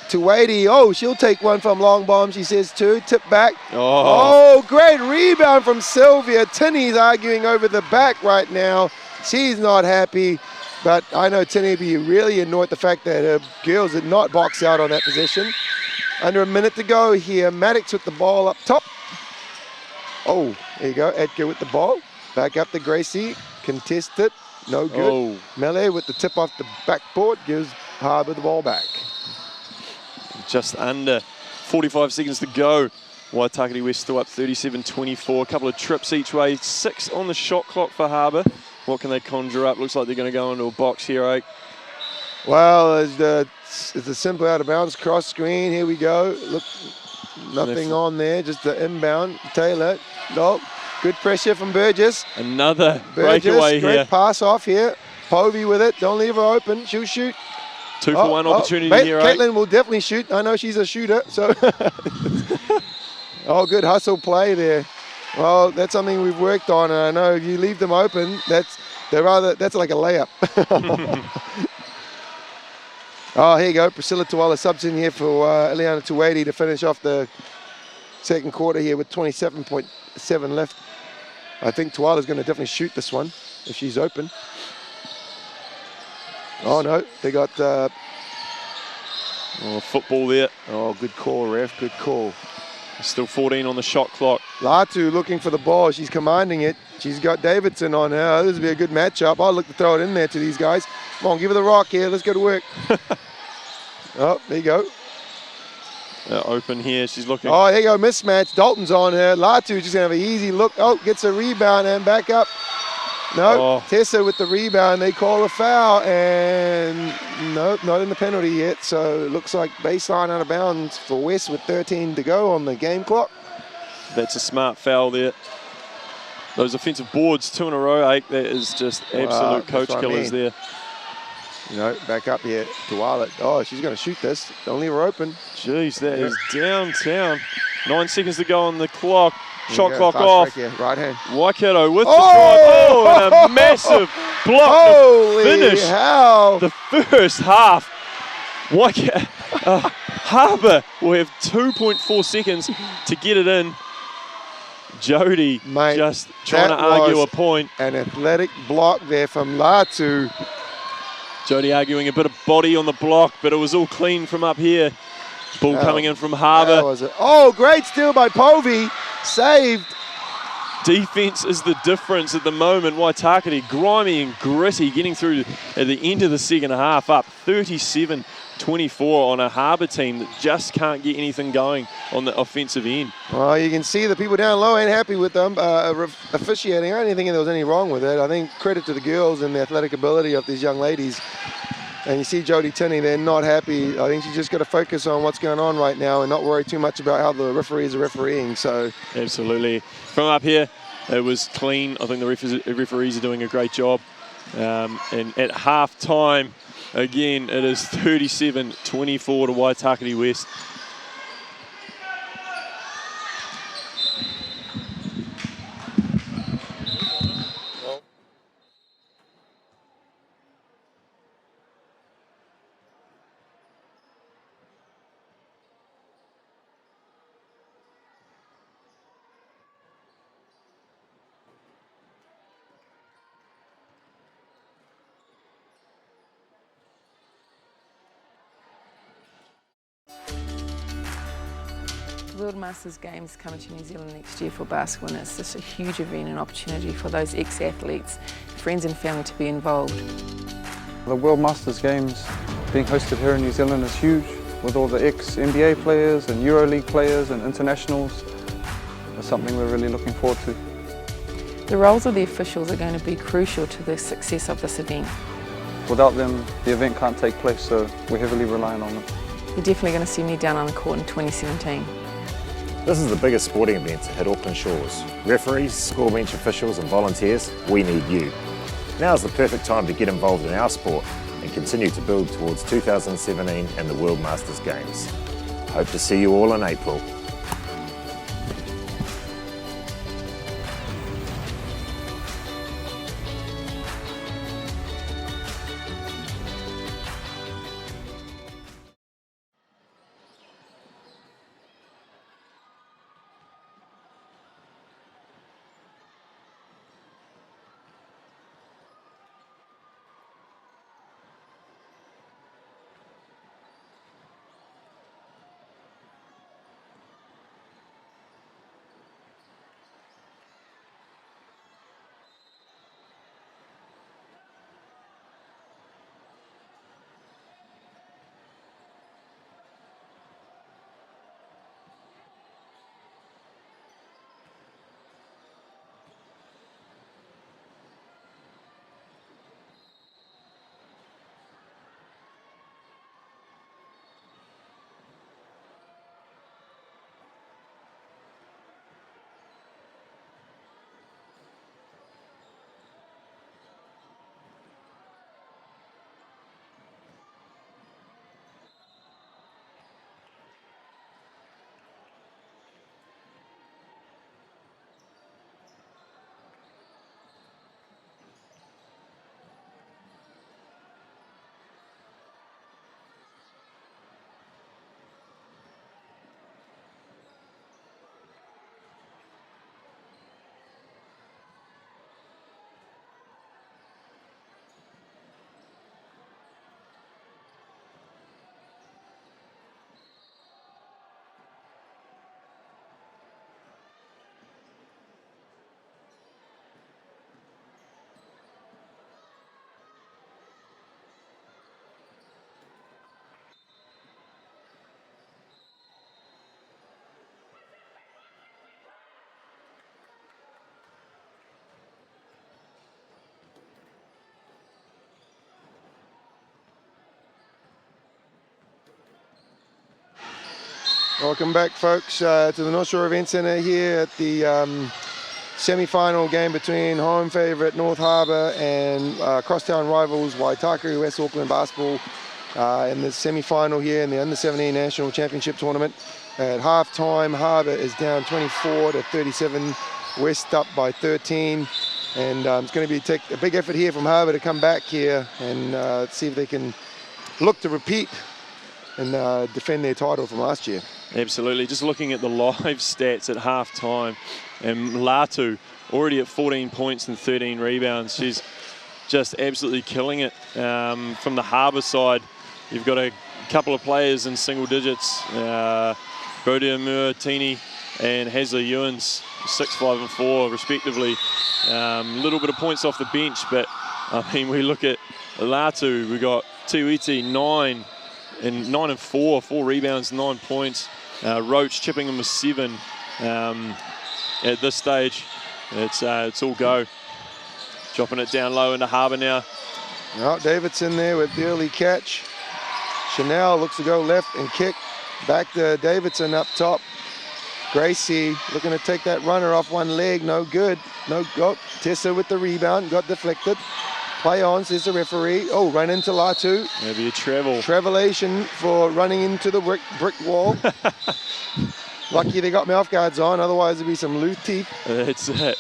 To Wadey. Oh, she'll take one from long bomb, she says too. Tip back. Oh, great rebound from Sylvia. Tinney's arguing over the back right now. She's not happy. But I know Tinney would be really annoyed at the fact that her girls did not box out on that possession. Under a minute to go here. Maddox with the ball up top. Oh, there you go. Edgar with the ball. Back up to Gracie. Contested. No good. Oh. Mele with the tip off the backboard gives Harbour the ball back. Just under 45 seconds to go. Waitakere West still up 37-24. A couple of trips each way. 6 on the shot clock for Harbour. What can they conjure up? Looks like they're going to go into a box here, eh? Well, it's a simple out of bounds cross screen. Here we go. Look, nothing on there. Just the inbound. Taylor. No. Good pressure from Burgess. Another Burgess, breakaway great here. Pass off here. Povey with it. Don't leave her open. She'll shoot. 2 for 1 opportunity here. Caitlin will definitely shoot. I know she's a shooter. So, oh, good hustle play there. Well, that's something we've worked on. And I know if you leave them open, that's like a layup. Oh, here you go. Priscilla Tuala subs in here for Ileana Tuwedi to finish off the second quarter here with 27.7 left. I think Tuala's going to definitely shoot this one if she's open. Oh, no. They got... football there. Oh, good call, ref. Good call. Still 14 on the shot clock. Latu looking for the ball. She's commanding it. She's got Davidson on her. This will be a good matchup. I'll look to throw it in there to these guys. Come on, give her the rock here. Let's go to work. Oh, there you go. Open here. She's looking. Oh, there you go. Mismatch. Dalton's on her. Latu just going to have an easy look. Oh, gets a rebound and back up. No, Tessa with the rebound. They call a foul, and no, not in the penalty yet. So it looks like baseline out of bounds for West with 13 to go on the game clock. That's a smart foul there. Those offensive boards, 2 in a row, 8. That is just absolute coach killers there. You know, back up here to Wallet. Oh, she's going to shoot this. Don't leave her open. Jeez, that is downtown. 9 seconds to go on the clock. Shot clock off. Right hand. Waikato with the drive. Oh, and a massive block. Holy finish. Hell. The first half. Waikato, Harbour will have 2.4 seconds to get it in. Jody just trying to argue a point. An athletic block there from Latu. Jody arguing a bit of body on the block, but it was all clean from up here. Ball coming in from Harbour. Oh, great steal by Povey. Saved. Defense is the difference at the moment. Waitakere, grimy and gritty, getting through at the end of the second half, up 37-24 on a Harbour team that just can't get anything going on the offensive end. Well, you can see the people down low ain't happy with them officiating. I don't think there was any wrong with it. I think credit to the girls and the athletic ability of these young ladies. And you see Jodie Tinney, they're not happy. I think she's just got to focus on what's going on right now and not worry too much about how the referees are refereeing. So absolutely. From up here, it was clean. I think the referees are doing a great job. And at half time, again, it is 37-24 to Waitakere West. World Masters Games coming to New Zealand next year for basketball, and it's just a huge event and opportunity for those ex-athletes, friends and family to be involved. The World Masters Games being hosted here in New Zealand is huge, with all the ex-NBA players and EuroLeague players and internationals. It's something we're really looking forward to. The roles of the officials are going to be crucial to the success of this event. Without them, the event can't take place, so we're heavily relying on them. You're definitely going to see me down on the court in 2017. This is the biggest sporting event to hit Auckland shores. Referees, score bench officials and volunteers, we need you. Now is the perfect time to get involved in our sport and continue to build towards 2017 and the World Masters Games. Hope to see you all in April. Welcome back, folks, to the North Shore Event Centre here at the semi-final game between home favourite North Harbour and crosstown rivals Waitakere West Auckland basketball in the semi-final here in the Under-17 National Championship Tournament. At half-time, Harbour is down 24-37, West up by 13, and it's going to be a big effort here from Harbour to come back here and see if they can look to repeat and defend their title from last year. Absolutely. Just looking at the live stats at half-time, and Latu already at 14 points and 13 rebounds. She's just absolutely killing it. From the Harbour side, you've got a couple of players in single digits. Bodia Muratini and Hazley Ewens, 6, 5 and 4 respectively. Little bit of points off the bench, but I mean, we look at Latu, we got Tuiti, 9 and 4 rebounds, 9 points. Roach chipping him with 7. At this stage, it's all go. Dropping it down low into Harbour now. Well, Davidson there with the early catch. Chanel looks to go left and kick. Back to Davidson up top. Gracie looking to take that runner off one leg. No good. No go. Tessa with the rebound. Got deflected. Play on, says the referee. Oh, run into Latu. Maybe a travel. Travelation for running into the brick wall. Lucky they got mouth guards on, otherwise there'd be some loose teeth. That's it.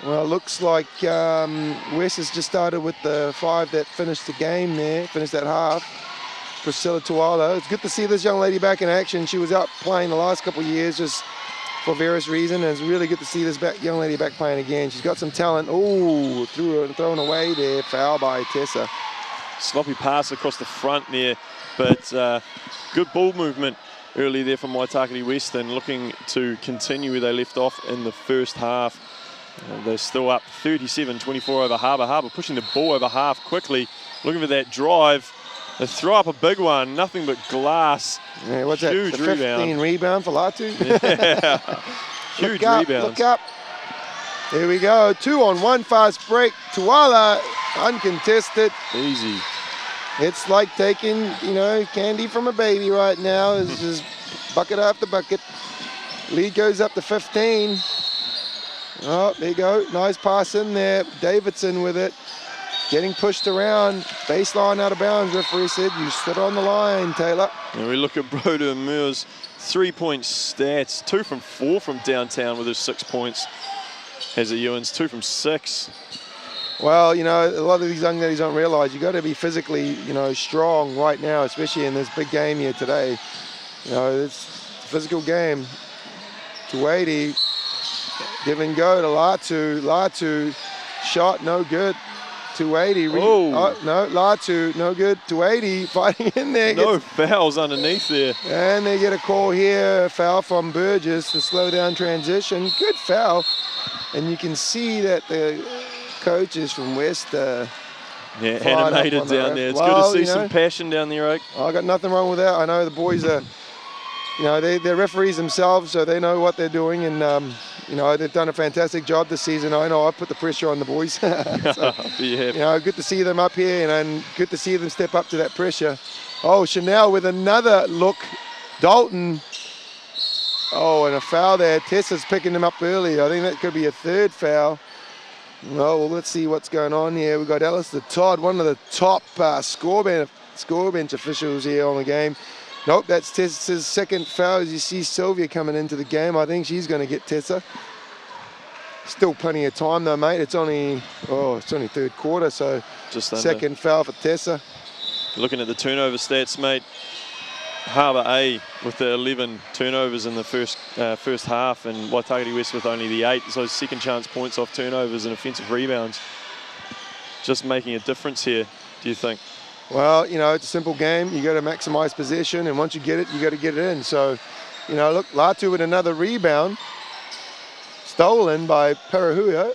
Well, it looks like West has just started with the 5 that finished the game there, finished that half. Priscilla Tuala. It's good to see this young lady back in action. She was out playing the last couple of years just for various reasons, and it's really good to see this young lady back playing again. She's got some talent. Oh, thrown away there. Foul by Tessa. Sloppy pass across the front there, but good ball movement early there from Waitakere West, and looking to continue where they left off in the first half. They're still up 37-24 over Harbour. Harbour pushing the ball over half quickly, looking for that drive. They throw up a big one, nothing but glass. Yeah, what's Huge that? The 15 rebound for Latu? Yeah. Huge rebound. Look up. Here we go. 2-on-1 fast break. Tuala uncontested. Easy. It's like taking, candy from a baby right now. It's just bucket after bucket. Lead goes up to 15. Oh, there you go. Nice pass in there. Davidson with it. Getting pushed around. Baseline out of bounds. Referee said you stood on the line, Taylor. And we look at Broder Moore's 3-point stats. 2 from 4 from downtown with his 6 points. Has the Ewans 2 from 6. Well, a lot of these young ladies don't realise you got to be physically, strong right now, especially in this big game here today. It's a physical game. 280. Give and go to Latu. Latu shot no good. 280. Oh, no, Latu, no good. 280 fighting in there. No fouls underneath there. And they get a call here, a foul from Burgess to slow down transition. Good foul. And you can see that the coaches from West animated down there. It's good to see some passion down there, Oak. I got nothing wrong with that. I know the boys are, they're referees themselves, so they know what they're doing, and they've done a fantastic job this season. I know I've put the pressure on the boys. So, good to see them up here, and good to see them step up to that pressure. Oh, Chanel with another look. Dalton. Oh, and a foul there. Tessa's picking them up early. I think that could be a third foul. Well, let's see what's going on here. We've got Alistair Todd, one of the top score bench officials here on the game. Nope, that's Tessa's second foul. As you see Sylvia coming into the game, I think she's going to get Tessa. Still plenty of time though, mate. It's only third quarter, so just second foul for Tessa. Looking at the turnover stats, mate. Harbour A with the 11 turnovers in the first half, and Waitakere West with only the 8. So second chance points off turnovers and offensive rebounds. Just making a difference here, do you think? Well, it's a simple game. You got to maximize possession, and once you get it, you got to get it in. So, look, Latu with another rebound. Stolen by Parahuia.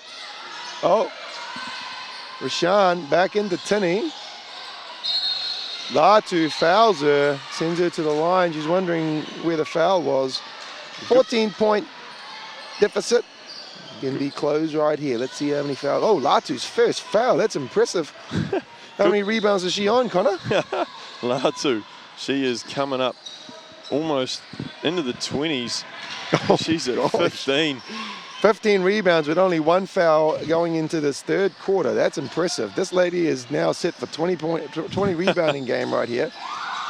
Oh, Rashan back into Tinney. Latu fouls her, sends her to the line. She's wondering where the foul was. 14-point deficit. Can be closed right here. Let's see how many fouls. Oh, Latu's first foul. That's impressive. How many rebounds is she on, Connor? Latu, she is coming up almost into the 20s. Oh, she's at 15. 15 rebounds with only 1 foul going into this third quarter. That's impressive. This lady is now set for 20 rebounding game right here.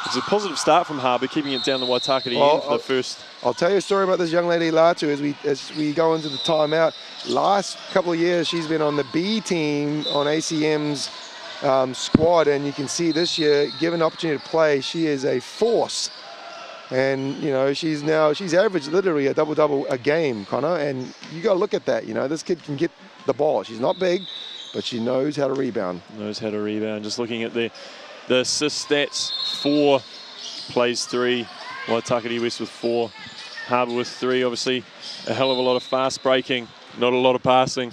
It's a positive start from Harbour, keeping it down the Waitakere end for the first. I'll tell you a story about this young lady, Latu, as we go into the timeout. Last couple of years, she's been on the B team on ACM's squad, and you can see this year, given the opportunity to play, she is a force. And, she's averaged literally a double-double a game, Connor, and you got to look at that. This kid can get the ball. She's not big, but she knows how to rebound. Just looking at the assist stats, 4, plays 3, Waitakere West with 4, Harbour with 3, obviously a hell of a lot of fast breaking, not a lot of passing.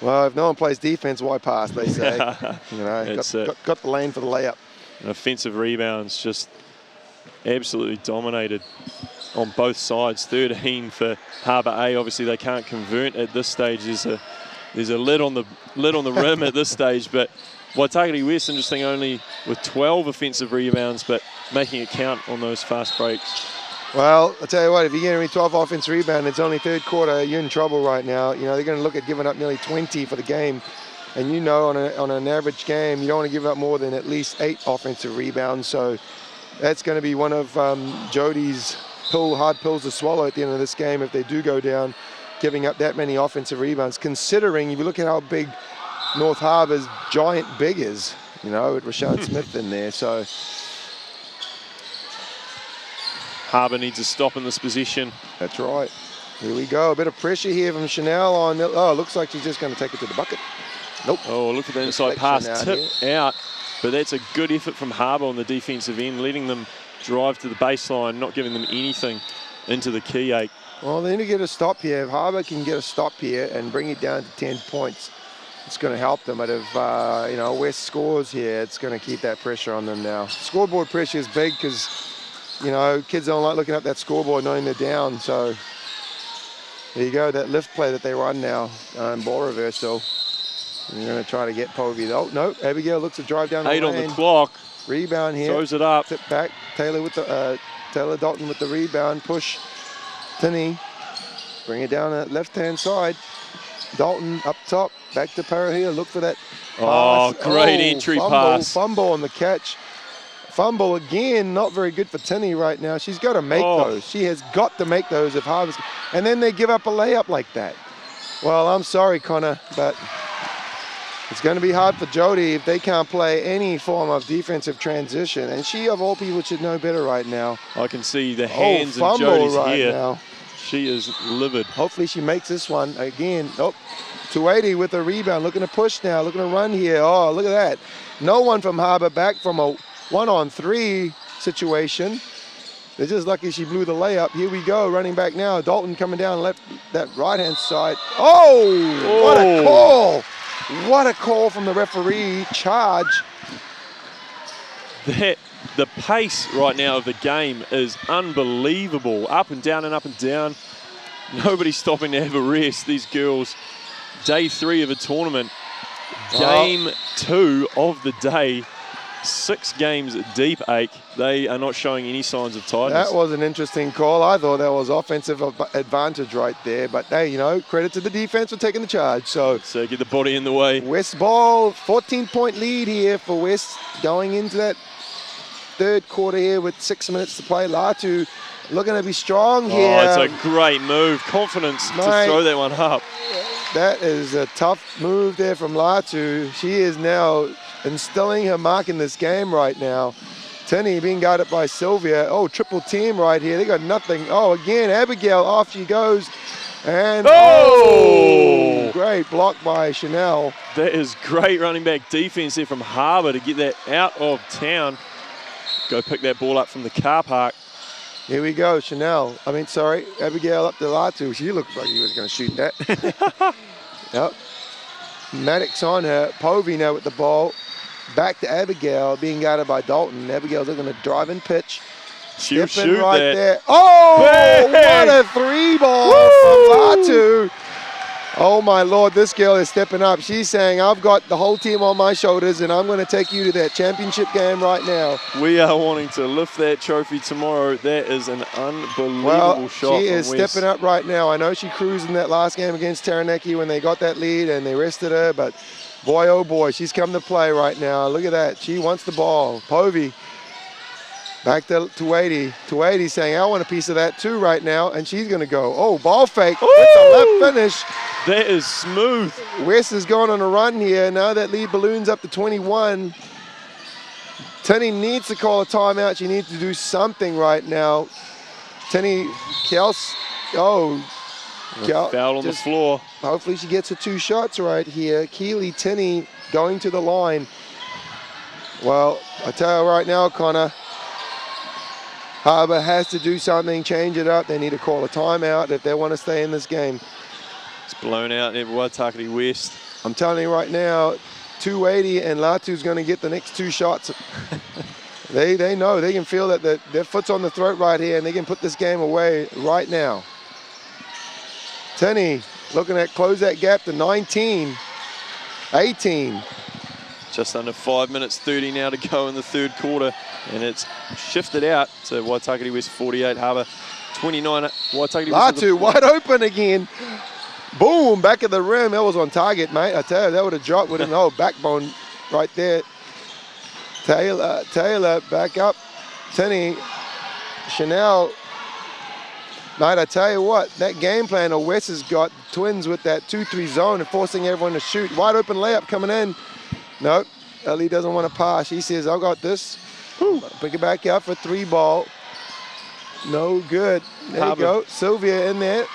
Well, if no one plays defense, why pass, they say. Got the lane for the layup. And offensive rebounds just absolutely dominated on both sides. 13 for Harbour A. Obviously, they can't convert at this stage. There's a lid on the rim at this stage, but Waitakere West, interesting, only with 12 offensive rebounds, but making it count on those fast breaks. Well, I'll tell you what, if you're getting 12 offense rebound, it's only third quarter, you're in trouble right now. They're going to look at giving up nearly 20 for the game. And you know, on an average game, you don't want to give up more than at least 8 offensive rebounds. So that's going to be one of Jody's hard pills to swallow at the end of this game if they do go down, giving up that many offensive rebounds. Considering, if you look at how big North Harbour's giant big is, you know, with Rashawn Smith in there. So Harbour needs a stop in this position. that's right. Here we go. A bit of pressure here from Chanel on. Oh, looks like she's just going to take it to the bucket. Nope. Oh, look at that inside Deflection pass, out tip out. But that's a good effort from Harbour on the defensive end, letting them drive to the baseline, not giving them anything into the key 8. Well, they need to get a stop here. If Harbour can get a stop here and bring it down to 10 points, it's going to help them. But if you know, West scores here, it's going to keep that pressure on them now. Scoreboard pressure is big because, you know, kids don't like looking up that scoreboard knowing they're down. So there you go, that lift play that they run now, ball reversal. You're going to try to get Povey. Oh, no, Abigail looks to drive down the 8 lane. on the clock. Rebound here. Throws it up. Tip back. Taylor with the Taylor Dalton with the rebound. Push. Tinney. Bring it down that left-hand side. Dalton up top. Back to Parahia. Look for that Oh, pass. great entry pass. Fumble on the catch. Fumble again. Not very good for Tinney right now. She's got to make those. She has got to make those if Harbour's. And then they give up a layup like that. Well, I'm sorry, Connor, but it's going to be hard for Jody if they can't play any form of defensive transition. And she, of all people, should know better right now. I can see the hands of fumble Jody's right here. now. She is livid. Hopefully she makes this one again. Oh, 280 with a rebound. Looking to push now. Looking to run here. Oh, look at that. No one from Harbour back from a 1-on-3 situation. They're just lucky she blew the layup. Here we go. Running back now. Dalton coming down left that right-hand side. Oh, what a call. What a call from the referee. Charge. The pace right now of the game is unbelievable. Up and down and up and down. Nobody's stopping to have a rest. These girls, day 3 of a tournament. Game 2 of the day. 6 games deep, Ake. They are not showing any signs of tightness. That was an interesting call. I thought that was offensive advantage right there. But, hey, you know, credit to the defense for taking the charge. So get the body in the way. West ball, 14-point lead here for West going into that third quarter here with 6 minutes to play. Latu looking to be strong here. Oh, it's a great move. Confidence to throw that one up. That is a tough move there from Latu. She is now instilling her mark in this game right now. Tinney being guarded by Sylvia. Oh, triple team right here. They got nothing. Oh, again, Abigail, off she goes. And great block by Chanel. That is great running back defense there from Harbour to get that out of town. Go pick that ball up from the car park. Here we go, Chanel. Abigail up to Latu. She looked like she was going to shoot that. Yep. Maddox on her. Povey now with the ball. Back to Abigail, being guarded by Dalton. Abigail's looking to drive and pitch. She'll Stepping shoot right that. there. Oh, Bang! what a 3-ball from Latu. Oh, my Lord, this girl is stepping up. She's saying, I've got the whole team on my shoulders, and I'm going to take you to that championship game right now. We are wanting to lift that trophy tomorrow. That is an unbelievable shot. She is from West. stepping up right now. I know she cruised in that last game against Taranaki when they got that lead and they rested her, but boy, oh boy, she's come to play right now. Look at that. She wants the ball. Povey back to 280. 280 saying, I want a piece of that too right now, and she's going to go. Oh, ball fake with the left finish. That is smooth. West is going on a run here. Now that lead balloons up to 21. Tinney needs to call a timeout. She needs to do something right now. Tinney, Kels, Foul on the floor. Hopefully she gets her 2 shots right here. Keely, Tinney going to the line. Well, I tell you right now, Connor, Harbour has to do something, change it up. They need to call a timeout if they want to stay in this game. It's blown out in Waitakere West. I'm telling you right now, 280 and Latu's going to get the next 2 shots. They know, they can feel that their foot's on the throat right here and they can put this game away right now. Tinney looking at close that gap to 19, 18. Just under 5 minutes 30 now to go in the third quarter, and it's shifted out to Waitakere West 48, Harbour 29. Waitakere West. Latu wide open again. Boom, back of the rim. That was on target, mate. I tell you, that would have dropped with an old backbone right there. Taylor, back up. Tinney, Chanel. Mate, I tell you what, that game plan of West has got Twins with that 2-3 zone and forcing everyone to shoot. Wide open layup coming in. Nope, Ellie doesn't want to pass. He says, I got this. Pick it back up for 3 ball. No good. There Harbour. you go. Sylvia in there.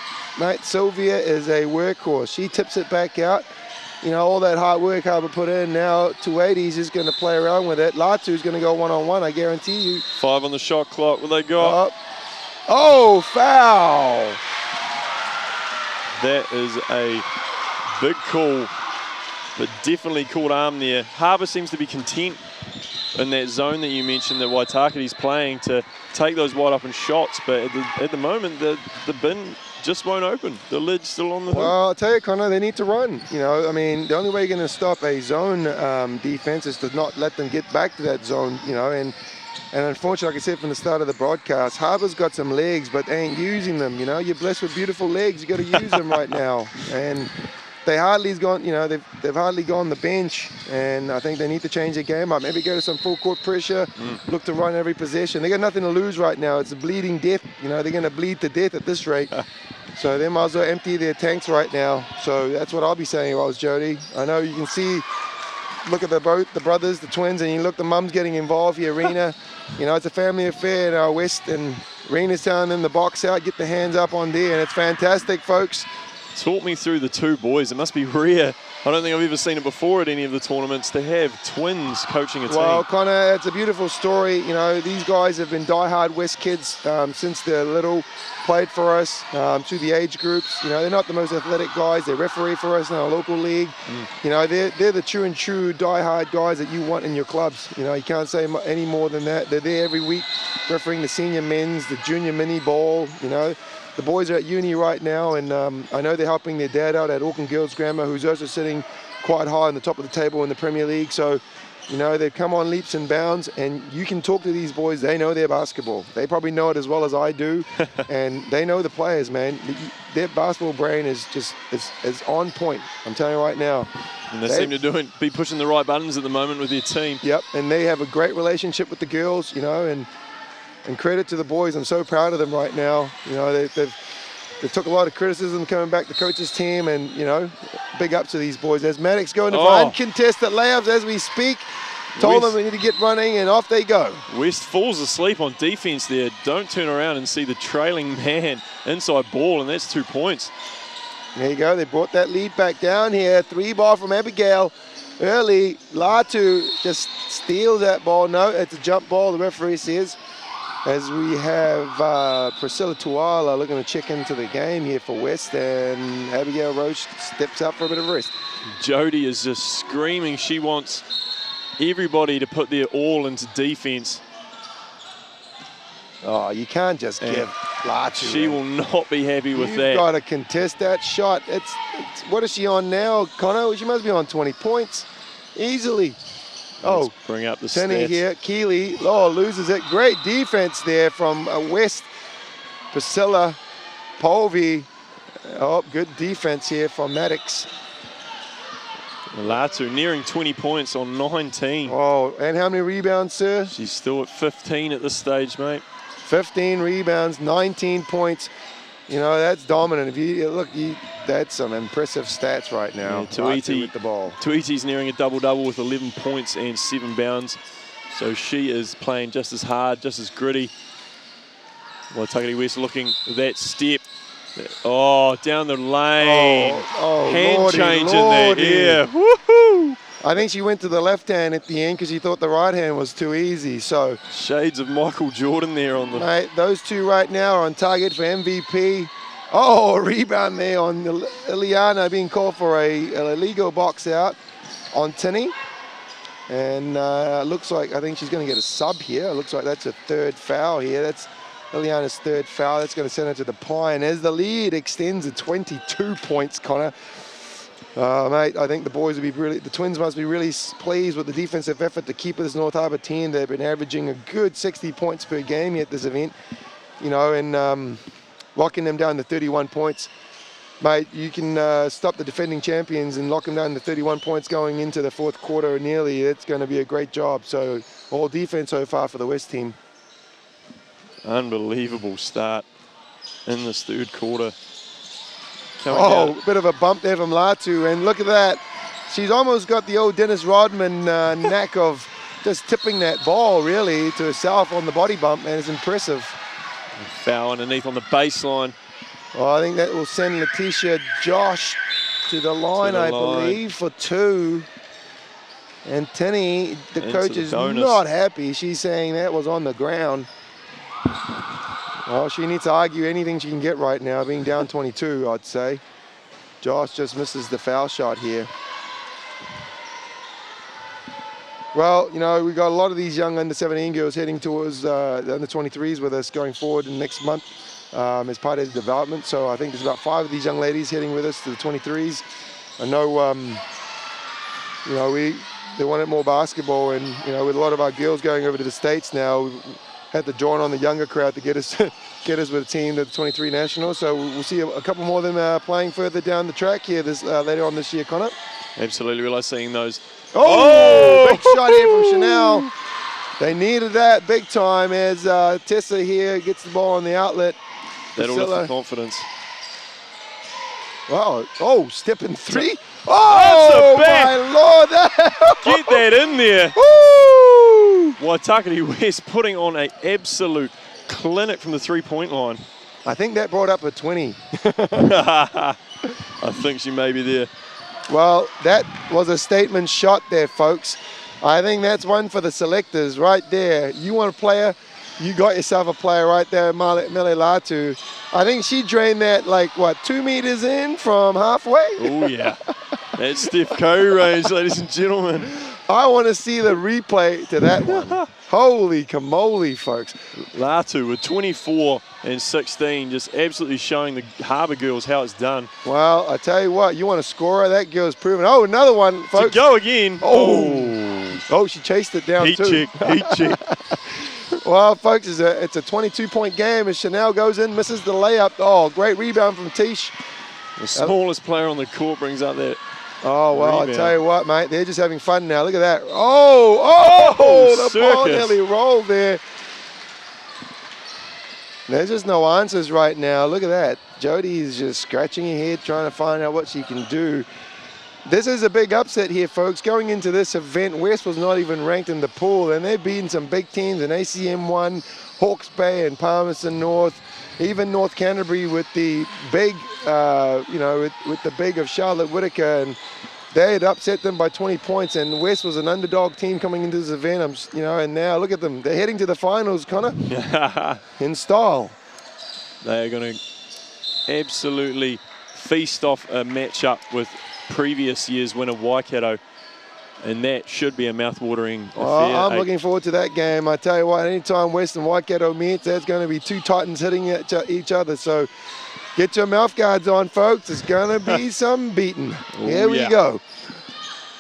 Mate, Sylvia is a workhorse. She tips it back out. You know, all that hard work Harbour put in. Now 280 is just going to play around with it. Latu's going to go one-on-one, I guarantee you. 5 on the shot clock. What they got? Oh, foul. That is a big call, but definitely called arm there. Harbour seems to be content in that zone that you mentioned that Waitakite's playing to take those wide open shots, but at the moment the bin just won't open. The lid's still on the hook. Well, I'll tell you, Connor, they need to run. You know, I mean, the only way you're going to stop a zone defense is to not let them get back to that zone, you know, and unfortunately, like I said from the start of the broadcast, Harbour's got some legs, but they ain't using them, you know. You're blessed with beautiful legs. You got to use them right now. And they hardly gone, you know, they've hardly gone the bench, and I think they need to change their game up. Maybe go to some full court pressure, look to run every possession. They got nothing to lose right now. It's a bleeding death. You know, they're going to bleed to death at this rate. So they might as well empty their tanks right now. So that's what I'll be saying if I was Jody. I know you can see, look at the brothers, the twins, and you look, the mum's getting involved here, Rena. You know, it's a family affair in our West, and Rena's telling them to box out, get the hands up on there, and it's fantastic, folks. Talk me through the 2 boys. It must be rare. I don't think I've ever seen it before at any of the tournaments to have twins coaching a team. Well, Connor, it's a beautiful story. You know, these guys have been diehard West kids since they're little, played for us through the age groups. You know, they're not the most athletic guys. They referee for us in our local league. You know, they're the true diehard guys that you want in your clubs. You know, you can't say any more than that. They're there every week refereeing the senior men's, the junior mini ball, you know. The boys are at uni right now, and I know they're helping their dad out at Auckland Girls Grammar, who's also sitting quite high on the top of the table in the Premier League. So, you know, they've come on leaps and bounds, and you can talk to these boys. They know their basketball. They probably know it as well as I do, and they know the players, man. Their basketball brain is just is on point. I'm telling you right now. And they seem to be pushing the right buttons at the moment with their team. Yep, and they have a great relationship with the girls, you know, and credit to the boys. I'm so proud of them right now. You know, they took a lot of criticism coming back to coach's team, and, you know, big up to these boys. As Maddox going to uncontested layups as we speak. Told them we need to get running, and off they go. West falls asleep on defense there. Don't turn around and see the trailing man inside ball, and that's 2 points. There you go. They brought that lead back down here. 3 ball from Abigail early. Latu just steals that ball. No, it's a jump ball, the referee says. As we have Priscilla Tuala looking to check into the game here for West, and Abigail Roach steps up for a bit of rest. Jody is just screaming. She wants everybody to put their all into defense. Oh, you can't just give Latu. She will not be happy with that. You've got to contest that shot. It's what is she on now, Connor? She must be on 20 points easily. Let's bring up the Tinney stats. here, Keeley, loses it. Great defense there from West. Priscilla, Polvi. Good defense here from Maddox. Latu nearing 20 points on 19. Oh, and how many rebounds, sir? She's still at 15 at this stage, mate. 15 rebounds, 19 points. You know, that's dominant. If you look, that's some impressive stats right now. Yeah, Tuiti with the ball. Tuiti's nearing a double-double with 11 points and 7 bounds. So she is playing just as hard, just as gritty. Waitakite West looking at that step. Oh, down the lane. Hand change in there. Yeah. Woohoo! I think she went to the left hand at the end because she thought the right hand was too easy. So shades of Michael Jordan there on the... Mate, those two right now are on target for MVP. Oh, a rebound there on Ileana being called for a illegal box out on Tinney. And looks like, I think she's going to get a sub here. It looks like that's a 3rd foul here. That's Ileana's 3rd foul. That's going to send her to the pine as the lead extends to 22 points, Connor. Mate, I think the boys the Twins must be really pleased with the defensive effort to keep this North Harbour team. They've been averaging a good 60 points per game at this event, you know, and locking them down to 31 points. mate, you can stop the defending champions and lock them down to 31 points going into the fourth quarter nearly. It's going to be a great job. So all defense so far for the West team. Unbelievable start in this third quarter. Coming Oh, out. bit of a bump there from Latu, and look at that. She's almost got the old Dennis Rodman knack of just tipping that ball really to herself on the body bump, and it's impressive. Foul underneath on the baseline. Oh, I think that will send Letitia Josh to the line, I believe, for 2. And Tinny, the Into coach, the is bonus. not happy. She's saying that was on the ground. Well, she needs to argue anything she can get right now, being down 22, I'd say. Josh just misses the foul shot here. Well, you know, we've got a lot of these young under-17 girls heading towards the under-23s with us going forward in next month as part of the development. So I think there's about 5 of these young ladies heading with us to the 23s. I know, you know, they wanted more basketball, and, you know, with a lot of our girls going over to the States now, we've had to join on the younger crowd to get us with a team to the 23 Nationals. So we'll see a couple more of them playing further down the track here later on this year, Connor. Absolutely, we like seeing those. Oh, big shot here from Chanel. They needed that big time as Tessa here gets the ball on the outlet. That'll lift the confidence. Wow, oh, step in 3. Oh, my Lord. Get that in there. Woo! Waitakere West putting on an absolute clinic from the three-point line. I think that brought up a 20. I think she may be there. Well, that was a statement shot there, folks. I think that's one for the selectors right there. You want a player? You got yourself a player right there, Mele Latu. I think she drained that, like, what, 2 meters in from halfway? Oh, yeah. That's Steph Curry range, ladies and gentlemen. I want to see the replay to that one. Holy camole, folks. Latu with 24 and 16, just absolutely showing the Harbour girls how it's done. Well, I tell you what, you want a scorer? That girl's proven. Oh, another one, folks. To go again. Oh, she chased it down Heat too. check, heat check. Well, folks, it's a 22-point game as Chanel goes in, misses the layup. Oh, great rebound from Tish. The smallest player on the court brings up that. Oh, well, rebound. I tell you what, mate, they're just having fun now. Look at that. Oh, the ball circus. nearly rolled there. There's just no answers right now. Look at that. Jody is just scratching her head, trying to find out what she can do. This is a big upset here, folks. Going into this event, West was not even ranked in the pool, and they've beaten some big teams in ACM1, Hawke's Bay, and Palmerston North, even North Canterbury with the big, you know, with the big of Charlotte Whitaker, and they had upset them by 20 points. And West was an underdog team coming into this event, you know, and now look at them. They're heading to the finals, Connor, in style. They are going to absolutely feast off a matchup with previous year's winner Waikato, and that should be a mouth-watering affair. Oh, I'm looking forward to that game. I tell you what, anytime West and Waikato meet, that's going to be 2 Titans hitting each other. So get your mouth guards on, folks. It's going to be some beating. Here we go.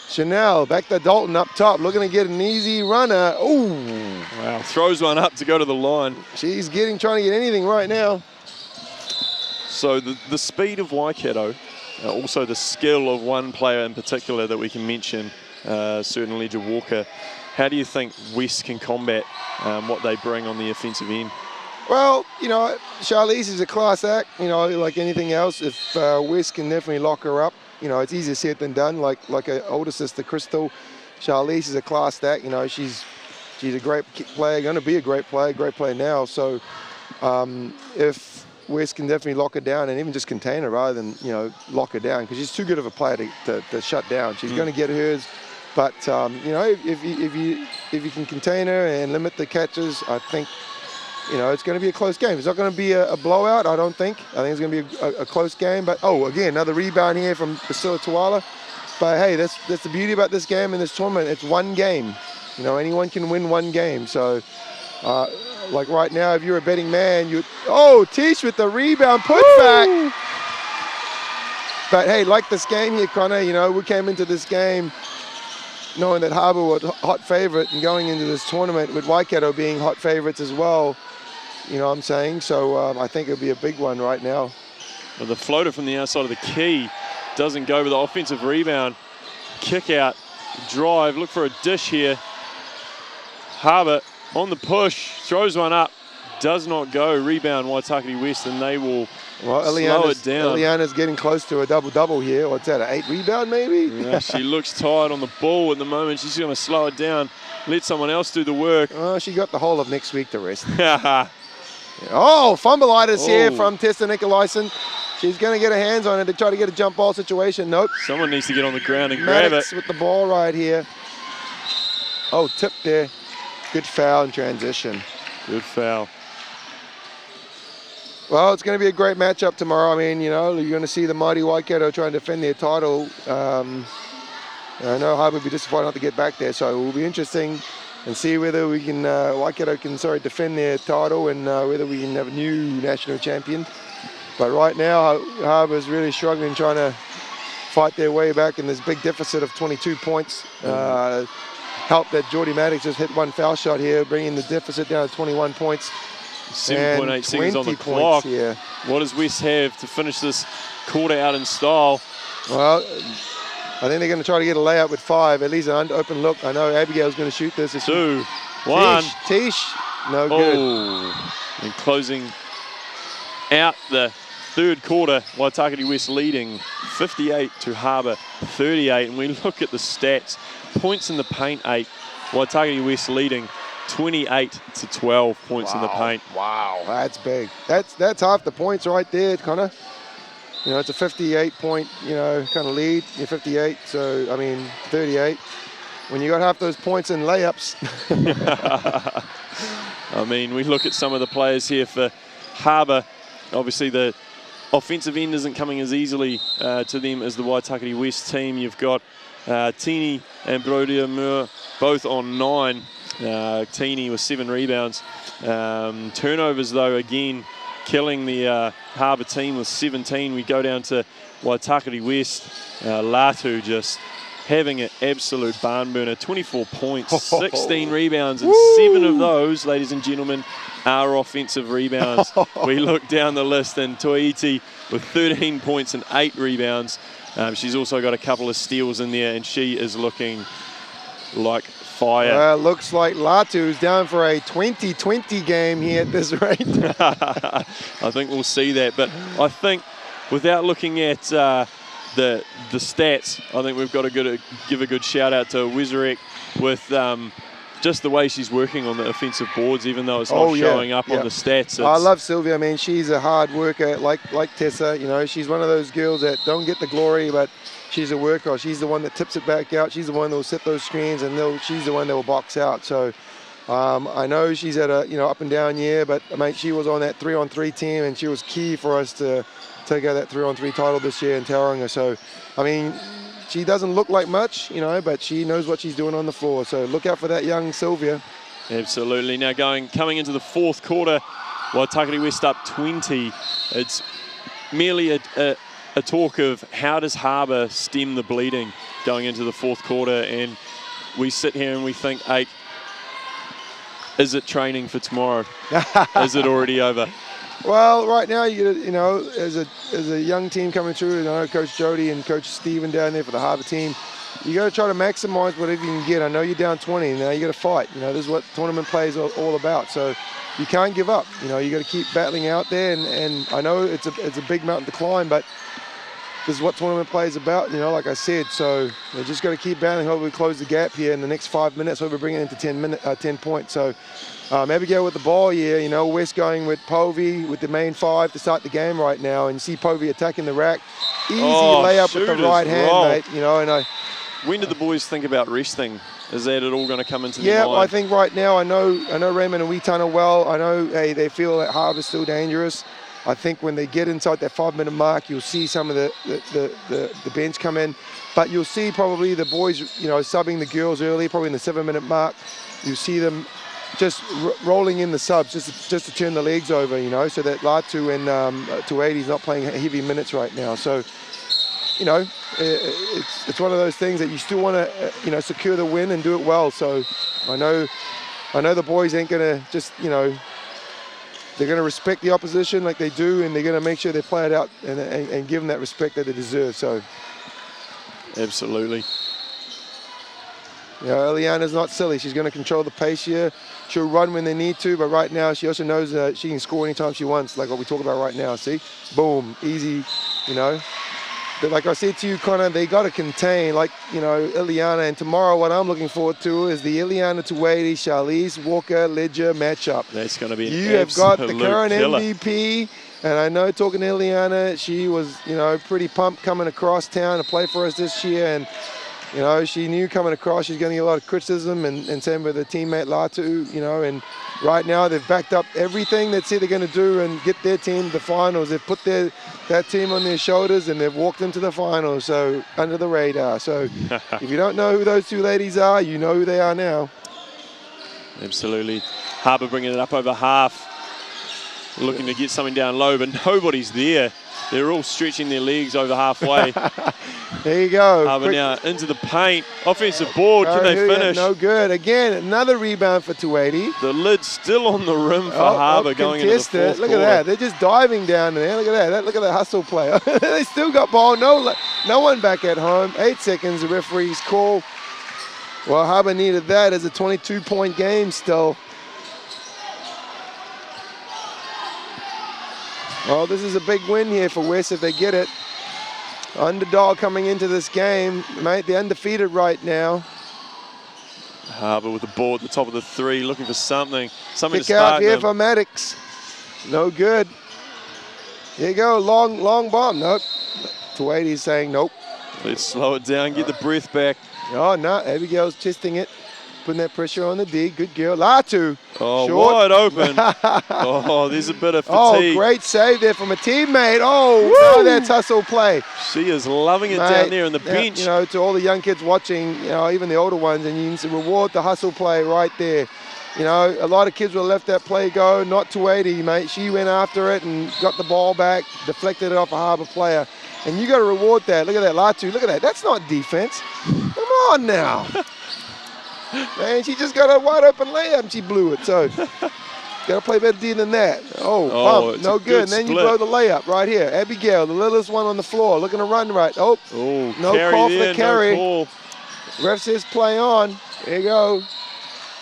Chanel back to Dalton up top, looking to get an easy runner. Ooh. Wow, throws one up to go to the line. She's trying to get anything right now. So the speed of Waikato, also the skill of one player in particular that we can mention, certainly Ledger Walker. How do you think West can combat what they bring on the offensive end? Well, you know, Charlize is a class act, you know, like anything else. If West can definitely lock her up, you know, it's easier said than done. Like her older sister, Crystal, Charlize is a class act. You know, she's a great player, going to be a great player now. So if West can definitely lock her down and even just contain her rather than, you know, lock her down, because she's too good of a player to shut down. She's going to get hers, but you know, if you can contain her and limit the catches, I think, you know, it's going to be a close game. It's not going to be a blowout, I don't think. I think it's going to be a close game. But again, another rebound here from Priscilla Tuala. But hey, that's the beauty about this game and this tournament. It's one game. You know, anyone can win one game. So. Like right now, if you're a betting man, Tish with the rebound, putback. But hey, like this game here, Connor, you know, we came into this game knowing that Harbour was hot favourite, and going into this tournament with Waikato being hot favourites as well, you know what I'm saying? So I think it'll be a big one right now. Well, the floater from the outside of the key doesn't go with the offensive rebound. Kick out, drive, look for a dish here. Harbour on the push, throws one up, does not go. Rebound Waitakere West, and they will slow it down. Ileana's getting close to a double-double here. What's that, an 8 rebound maybe? Yeah, she looks tired on the ball at the moment. She's going to slow it down, let someone else do the work. Oh, she got the whole of next week to rest. Oh, fumbleitis here from Tessa Nicolaisen. She's going to get her hands on it to try to get a jump ball situation. Nope. Someone needs to get on the ground and grab it. With the ball right here. Oh, tip there. Good foul in transition. Good foul. Well, it's going to be a great matchup tomorrow. I mean, you know, you're going to see the mighty Waikato try and defend their title. I know Harbour will be disappointed not to get back there, so it will be interesting and see whether we can, Waikato can, defend their title and whether we can have a new national champion. But right now, Harbour's really struggling trying to fight their way back in this big deficit of 22 points. Help that Geordie Maddox just hit one foul shot here, bringing the deficit down to 21 points. 7.8 seconds on the clock. Here. What does West have to finish this quarter out in style? Well, I think they're going to try to get a layup with 5, at least an open look. I know Abigail's going to shoot this. 2, 1. Tish, no good. And closing out the third quarter, Waitakere West leading 58 to Harbour 38. And we look at the stats. Points in the paint 8. Waitakere West leading 28 to 12 points in the paint. Wow, that's big. That's half the points right there, Connor. You know, it's a 58-point, kind of lead. You're 58, so, I mean, 38. When you got half those points in layups. I mean, we look at some of the players here for Harbour. Obviously, the offensive end isn't coming as easily to them as the Waitakere West team. You've got Tini and Brodia Moore both on 9. Tini with 7 rebounds. Turnovers, though, again, killing the Harbour team with 17. We go down to Waitakere West. Latu just having an absolute barn burner. 24 points, 16 rebounds, and 7 of those, ladies and gentlemen, are offensive rebounds. We look down the list, and Toiti with 13 points and 8 rebounds. She's also got a couple of steals in there, and she is looking like fire. Looks like Latu's down for a 2020 game here at this rate. I think we'll see that. But I think without looking at the stats, I think we've got to give a good shout out to Wizarek with just the way she's working on the offensive boards, even though it's not showing up on the stats. I love Sylvia. I mean, she's a hard worker like Tessa. You know, she's one of those girls that don't get the glory, but she's a worker. She's the one that tips it back out. She's the one that will set those screens, and she's the one that will box out. So I know she's had a up and down year, but I mean, she was on that 3-on-3 team, and she was key for us to take out that 3-on-3 title this year in Tauranga. So, I mean, she doesn't look like much, but she knows what she's doing on the floor. So look out for that young Sylvia. Absolutely. Now coming into the fourth quarter, Waitakere West up 20. It's merely a talk of how does Harbour stem the bleeding going into the fourth quarter, and we sit here and we think, hey, is it training for tomorrow? Is it already over? Well, right now, as a young team coming through, Coach Jody and Coach Stephen down there for the Harbour team, you got to try to maximise whatever you can get. I know you're down 20, now you got to fight. This is what tournament play is all about. So you can't give up. You got to keep battling out there, and I know it's a big mountain to climb, but this is what tournament play is about, like I said. So we just got to keep battling. Hope we close the gap here in the next 5 minutes. Hope we bring it into 10 points. So Abigail with the ball here, West going with Povey with the main 5 to start the game right now, and see Povey attacking the rack. Easy layup with the right hand, mate. When did the boys think about resting? Is that it all going to come into the mind? Yeah, I think right now, I know Raymond and Weetana well. I know they feel that Harbour's still dangerous. I think when they get inside that 5-minute mark, you'll see some of the bench come in. But you'll see probably the boys, subbing the girls early, probably in the 7-minute mark. You'll see them just rolling in the subs just to turn the legs over, so that Latu and 280's not playing heavy minutes right now. So, it's one of those things that you still want to, secure the win and do it well. So I know the boys ain't going to just, they're going to respect the opposition like they do, and they're going to make sure they play it out and give them that respect that they deserve. So, absolutely. you know, Eliana's not silly. She's going to control the pace here. She'll run when they need to, but right now she also knows that she can score anytime she wants, like what we talk about right now. See? Boom. Easy, you know. But like I said to you, Connor, they got to contain, like, you know, Eliana. And tomorrow what I'm looking forward to is the Eliana Tuwaitu, Charlize Walker Ledger matchup. That's going to be an You have got the current killer. MVP. And I know, talking to Eliana, she was, you know, pretty pumped coming across town to play for us this year. And, you know, she knew coming across she's going to get a lot of criticism, and same with her teammate Latu, you know. And right now they've backed up everything they say they're going to do and get their team to the finals. They've put that team on their shoulders and they've walked them to the finals, so under the radar. So if you don't know who those two ladies are, you know who they are now. Absolutely. Harbour bringing it up over half, looking to get something down low, but nobody's there. They're all stretching their legs over halfway. There you go. Harbour now into the paint. Offensive board. Can they finish? No good. Again, another rebound for Tuwaitu. The lid's still on the rim for Harbour going into the fourth quarter. Look at that. They're just diving down there. Look at that. Look at that hustle player. They still got ball. No one back at home. 8 seconds. The referee's call. Well, Harbour needed that as a 22-point game still. Well, this is a big win here for West if they get it. Underdog coming into this game, mate. They're undefeated right now. Harbour with the ball at the top of the three, looking for something to Kick start out here them. for Maddox. No good. Here you go, long bomb. Nope. Tuwaitu's saying nope. Let's slow it down, get the breath back. Oh, no, Abigail's testing it. Putting that pressure on the D. Good girl. Latu. Oh, Short. wide open. Oh, there's a bit of Oh, fatigue. great save there from a teammate. Oh, now that's hustle play. She is loving it Mate, down there on the yeah, bench. you know, to all the young kids watching, you know, even the older ones, and you can reward the hustle play right there. You know, a lot of kids would have left that play go, not Tuwaitu, mate. She went after it and got the ball back, deflected it off a Harbour player. And you got to reward that. Look at that, Latu. Look at that. That's not defense. Come on now. Man, she just got a wide open layup and she blew it. So, got to play better D than that. Oh, bump. No good. And then you blow the layup right here. Abigail, the littlest one on the floor, looking to run right. Oh, no call for the carry. No call. Ref says play on. There you go.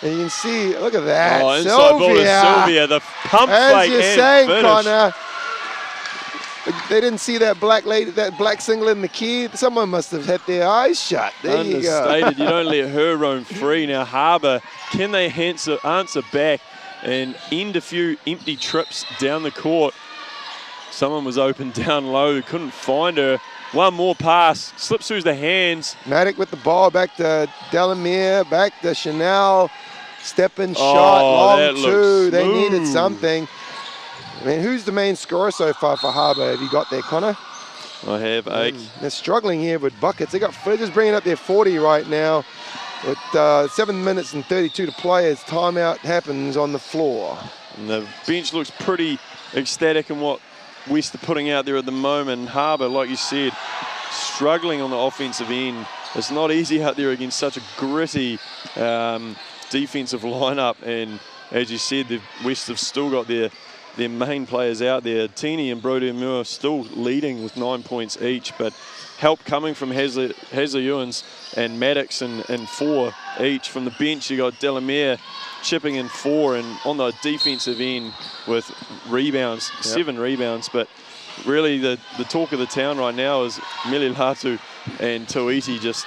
And you can see, look at that. Oh, inside ball to Sylvia. The pump fake you're and saying, finish. Connor, they didn't see that black lady, that black singlet in the key. Someone must have had their eyes shut. There you go. Understated. You don't let her roam free. Now Harbour, can they answer back and end a few empty trips down the court? Someone was open down low, couldn't find her. One more pass, slips through the hands. Maddox with the ball, back to Delamere, back to Chanel. Step in shot, long two. They needed something. I mean, who's the main scorer so far for Harbour? Have you got there, Connor? I have, Ake. They're struggling here with buckets. They're just bringing up their 40 right now with 7 minutes and 32 to play as timeout happens on the floor. And the bench looks pretty ecstatic in what West are putting out there at the moment. Harbour, like you said, struggling on the offensive end. It's not easy out there against such a gritty defensive lineup. And as you said, the West have still got their main players out there. Tini and Brodie Moore still leading with 9 points each, but help coming from Hazler-Ewens and Maddox and 4 each. From the bench, you got Delamere chipping in 4, and on the defensive end with rebounds, 7 rebounds. But really the talk of the town right now is Meli Latu and Tuwaitu just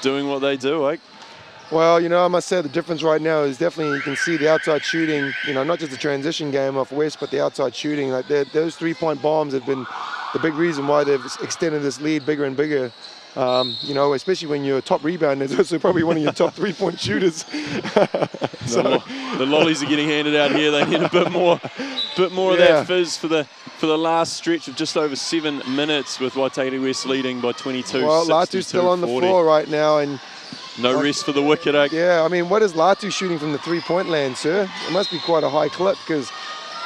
doing what they do, eh? Well, you know, I must say the difference right now is definitely you can see the outside shooting, you know, not just the transition game off West, but the outside shooting. Like those 3-point bombs have been the big reason why they've extended this lead bigger and bigger. You know, especially when you're a top rebounder, it's also probably one of your top 3-point shooters. The lollies are getting handed out here. They need a bit more of that fizz for the last stretch of just over 7 minutes, with Waitaki West leading by 22. Well, Latu's still on the floor right now, and no rest for the wicket. Yeah, I mean, what is Latu shooting from the 3-point land, sir? It must be quite a high clip, because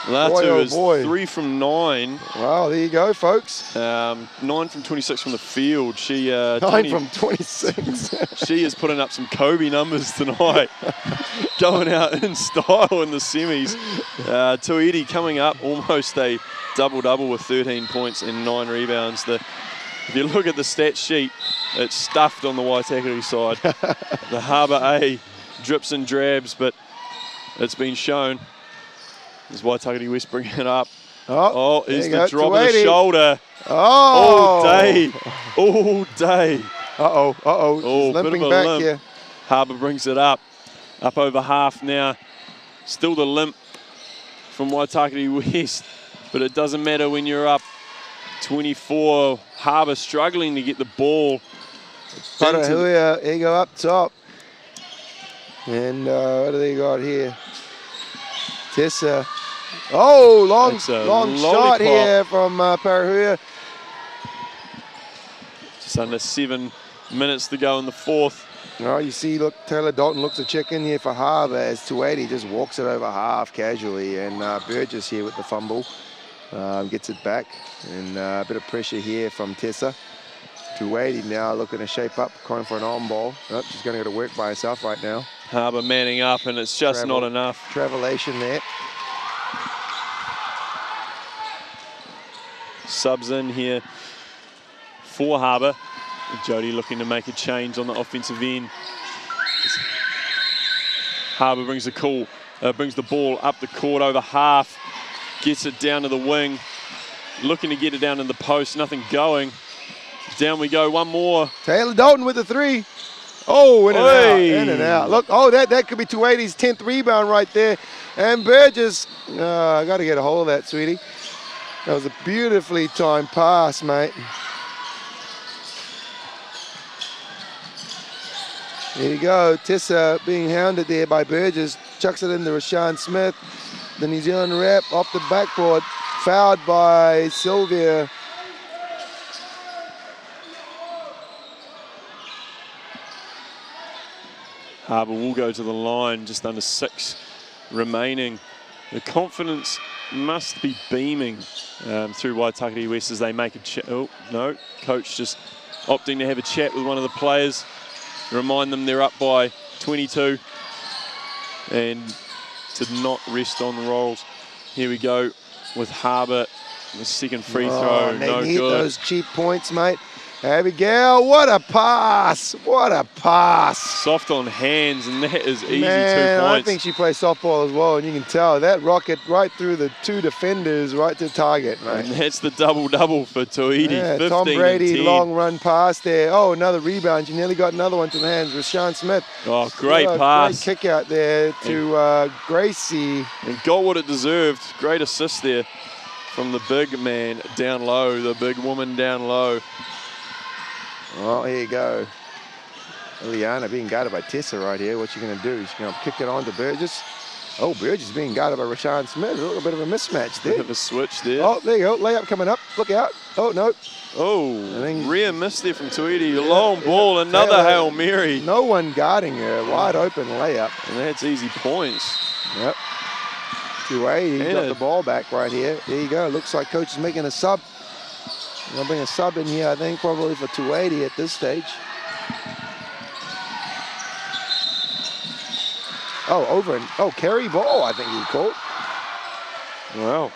Latu is 3 from 9. Wow, there you go, folks. 9 from 26 from the field. She 9 from 26. She is putting up some Kobe numbers tonight. going out in style in the semis. Tuiti coming up, almost a double-double with 13 points and 9 rebounds. If you look at the stat sheet, it's stuffed on the Waitakere side. The Harbour A drips and drabs, but it's been shown. As Waitakere West bringing it up. Oh, is the drop of the shoulder. All day. All day. Oh, limping back limp. here. Harbour brings it up over half now. Still the limp from Waitakere West, but it doesn't matter when you're up 24. Harbour struggling to get the ball. Parahuia, he go up top. And what do they got here? Tessa. Oh, long shot here from Parahuia. Just under 7 minutes to go in the fourth. Oh, you see, look, Taylor Dalton looks to check in here for Harbour as 280 just walks it over half casually. And Burgess here with the fumble. Gets it back. And a bit of pressure here from Tessa. 280 now looking to shape up, calling for an on ball. Oh, she's going to go to work by herself right now. Harbour manning up, and it's just not enough. Travelation there. Subs in here for Harbour. Jody looking to make a change on the offensive end. Harbour brings the ball up the court over half. Gets it down to the wing. Looking to get it down in the post. Nothing going. Down we go. One more. Taylor Dalton with the three. Oh, in and out. In and out. Look, that could be 280's 10th rebound right there. And Burgess, I got to get a hold of that, sweetie. That was a beautifully timed pass, mate. There you go. Tessa being hounded there by Burgess. Chucks it into Rashawn Smith. The New Zealand rep off the backboard. Fouled by Sylvia. Harbour will go to the line, just under 6 remaining. The confidence must be beaming through Waitakere West as they make a chat. Oh, no, coach just opting to have a chat with one of the players. Remind them they're up by 22 and to not rest on the rolls. Here we go with Harbour. The second free throw, no need good. Those cheap points, mate. Abigail, what a pass! What a pass! Soft on hands, and that is easy. Man, 2 points. I think she plays softball as well, and you can tell that rocket right through the 2 defenders, right to target, mate. And that's the double-double for Tuiti. Yeah, 15 Tom Brady, and 10. long run pass there. Oh, another rebound. She nearly got another one to the hands. Rashawn Smith. Oh, great pass. Great kick out there to Gracie. And got what it deserved. Great assist there from the big man down low, the big woman down low. Oh, here you go. Ileana being guarded by Tessa right here. What's she going to do? She's going to kick it on to Burgess. Oh, Burgess being guarded by Rashawn Smith. A little bit of a mismatch there. Bit of a switch there. Oh, there you go. Layup coming up. Look out. Oh, no. Oh, rear miss there from Tuiti. Long ball, another Taylor, Hail Mary. No one guarding her. Wide open layup. And that's easy points. Yep. 280. Got the ball back right here. There you go. Looks like coach is making a sub. They'll bring a sub in here, I think, probably for 280 at this stage. Oh, carry ball, I think he called. Wow.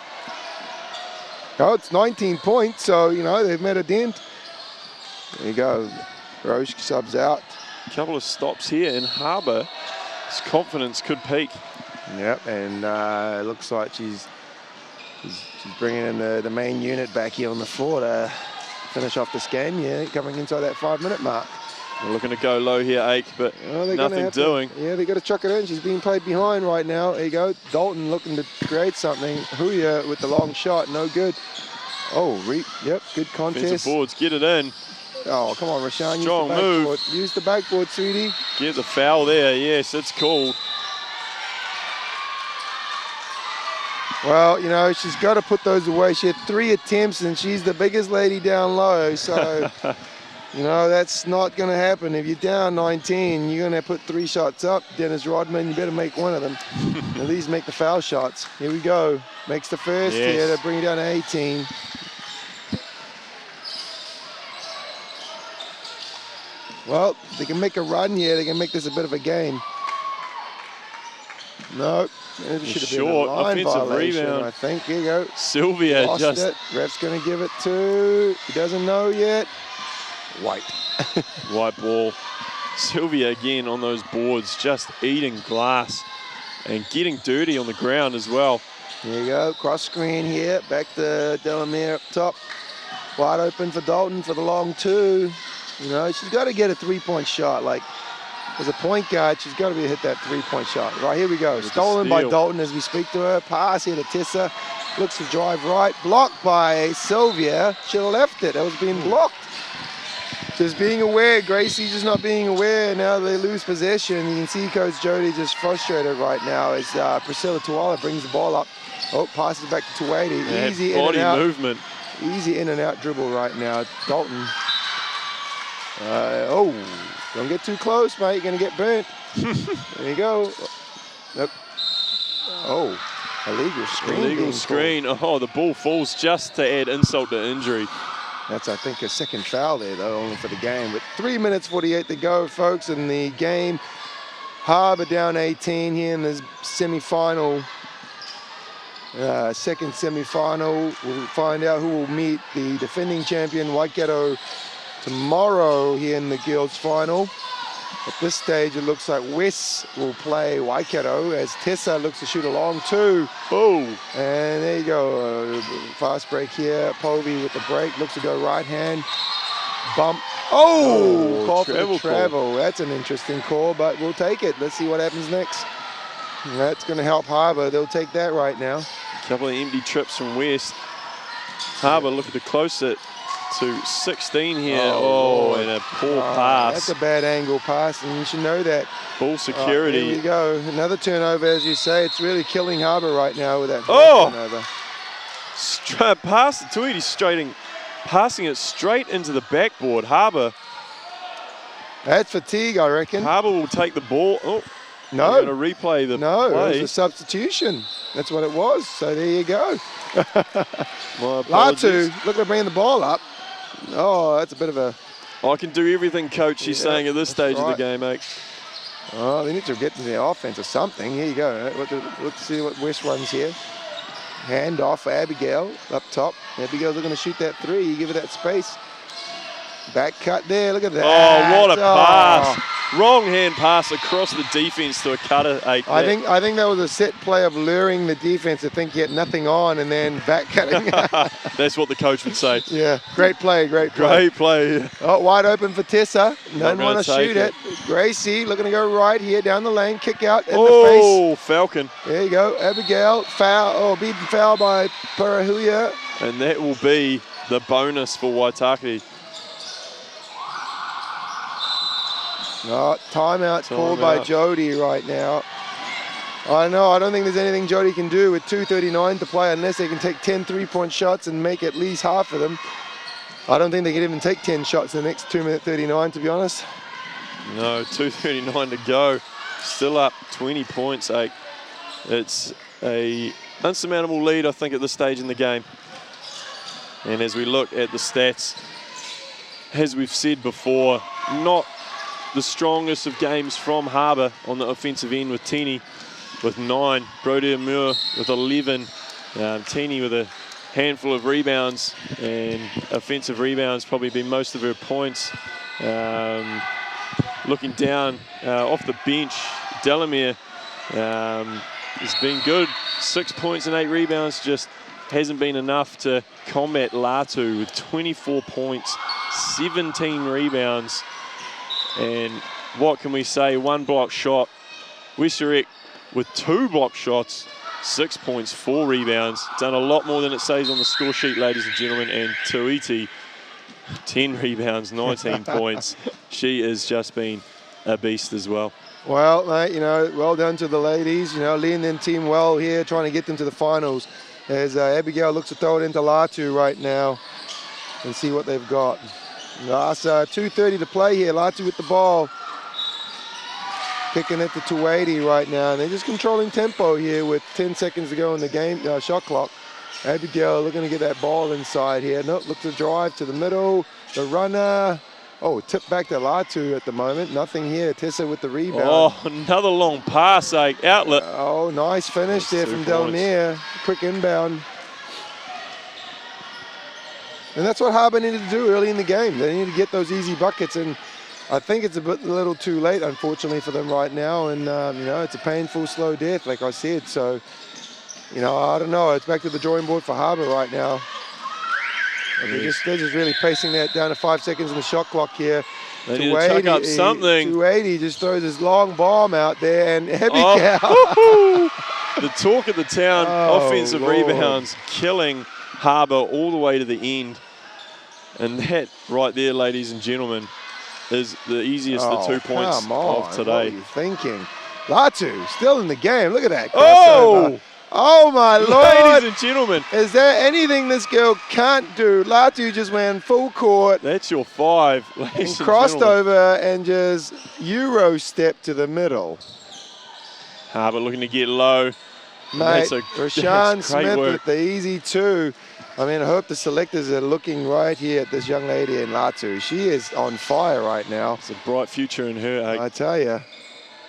Oh, it's 19 points, so, you know, they've made a dent. There you go. Roche subs out. A couple of stops here in Harbour. His confidence could peak. Yep, and it looks like she's bringing in the main unit back here on the floor to finish off this game. Yeah, coming inside that 5-minute mark. They're looking to go low here, Ake, but nothing doing. Yeah, they got to chuck it in. She's being played behind right now. There you go. Dalton looking to create something. Huya with the long shot, no good. Oh, yep, good contest. Defensive boards, get it in. Oh, come on, Rashawn. Strong move. Use the backboard, sweetie. Get the foul there. Yes, it's called. Well, you know, she's got to put those away. She had 3 attempts, and she's the biggest lady down low. So, you know, that's not going to happen. If you're down 19, you're going to put 3 shots up. Dennis Rodman, you better make one of them. At least make the foul shots. Here we go. Makes the first here to bring it down to 18. Well, they can make a run here. They can make this a bit of a game. No, it should have been Short a line offensive violation, rebound. I think. Here you go. Sylvia Lost just it. Ref's going to give it to, he doesn't know yet. White. white ball. Sylvia again on those boards, just eating glass and getting dirty on the ground as well. Here you go, cross screen here, back to Delamere up top. Wide open for Dalton for the long two. You know, she's got to get a three-point shot. Like, as a point guard, she's got to be hit that three-point shot. Right, here we go. Stolen by Dalton as we speak to her. Pass here to Tessa. Looks to drive right. Blocked by Sylvia. Should have left it. That was being blocked. Just being aware. Gracie just not being aware. Now they lose possession. You can see Coach Jody just frustrated right now as Priscilla Tuala brings the ball up. Oh, passes back to Tuwaiti. That Easy in body and out. movement. Easy in and out dribble right now. Dalton. Oh, don't get too close, mate. You're going to get burnt. There you go. Nope. Oh, illegal screen. Illegal screen. Oh, the ball falls just to add insult to injury. That's, I think, a second foul there, though, only for the game. But 3 minutes 48 to go, folks, in the game. Harbour down 18 here in the semi-final. Second semi-final. We'll find out who will meet the defending champion, Waikato, tomorrow here in the Guilds final. At this stage, it looks like West will play Waikato as Tessa looks to shoot a long two. Oh, And there you go, fast break here. Povey with the break, looks to go right hand. Bump. Oh, call for the travel. That's an interesting call, but we'll take it. Let's see what happens next. That's going to help Harbour. They'll take that right now. a couple of empty trips from West. Harbour looking to close it to 16 here. Oh, and a poor pass. That's a bad angle pass, and you should know that. Ball security. There we go. Another turnover, as you say. It's really killing Harbour right now with that turnover. Pass to Tuiti, passing it straight into the backboard. Harbour. That's fatigue, I reckon. Harbour will take the ball. Oh, no. Going to replay the play. It was a substitution. That's what it was. So there you go. My apologies. Latu, look at bringing the ball up. Oh, that's a bit of a... I can do everything, coach, she's saying at this stage of the game, mate. Oh, they need to get to their offense or something. Here you go. Let's see what West runs here. Hand off for Abigail up top. Abigail's looking to shoot that three. You give her that space. Back cut there. Look at that. Oh, what a pass. Wrong hand pass across the defense to a cutter. I think that was a set play of luring the defense to think he had nothing on and then back cutting. That's what the coach would say. Yeah, great play. Great play. Oh, wide open for Tessa. Doesn't want to shoot it. Gracie looking to go right here down the lane. Kick out in the face. Oh, Falcon. There you go. Abigail, foul. Oh, beaten foul by Parahuia. And that will be the bonus for Waitakere. No, timeout called by Jody right now. I know, I don't think there's anything Jody can do with 2:39 to play unless they can take 10 three-point shots and make at least half of them. I don't think they can even take 10 shots in the next 2:39, to be honest. No, 2:39 to go. Still up 20 points, Ake. It's a unsurmountable lead, I think, at this stage in the game. And as we look at the stats, as we've said before, not the strongest of games from Harbour on the offensive end with Tini with 9, Brodie Moore with 11, Tini with a handful of rebounds, and offensive rebounds probably been most of her points. Looking down off the bench, Delamere has been good. 6 points and 8 rebounds, just hasn't been enough to combat Latu with 24 points, 17 rebounds. And what can we say? 1 block shot. Wesarek with 2 block shots, 6 points, 4 rebounds. Done a lot more than it says on the score sheet, ladies and gentlemen. And Tuiti, 10 rebounds, 19 points. She has just been a beast as well. Well, mate, you know, well done to the ladies. You know, leading their team well here, trying to get them to the finals. As Abigail looks to throw it into Latu right now and see what they've got. Last 2:30 to play here. Latu with the ball. Kicking it to 280 right now. And they're just controlling tempo here with 10 seconds to go in the game, shot clock. Abigail looking to get that ball inside here. No, look to drive to the middle. The runner. Oh, tip back to Latu at the moment. Nothing here. Tessa with the rebound. Oh, another long pass, outlet. Oh, nice finish there from 2 points. Delmere. Quick inbound. And that's what Harbour needed to do early in the game. They needed to get those easy buckets, and I think it's a little too late, unfortunately, for them right now. And, you know, it's a painful, slow death, like I said. So, you know, I don't know. It's back to the drawing board for Harbour right now. They're just really pacing that down to 5 seconds in the shot clock here. They need to chuck up something. 280 just throws his long bomb out there, and heavy cow. The talk of the town, offensive Lord. Rebounds, killing Harbour all the way to the end. And that right there, ladies and gentlemen, is the easiest of 2 points of today. What are you thinking? Latu still in the game. Look at that. Oh! Crossover. Oh, my Lord. Ladies and gentlemen. Is there anything this girl can't do? Latu just went full court. That's your 5, ladies and crossed gentlemen. over and just Euro step to the middle. Harbour looking to get low. Mate, Rashawn that's great Smith work. with the easy 2. I mean, I hope the selectors are looking right here at this young lady in Latu. She is on fire right now. It's a bright future in her. I tell you.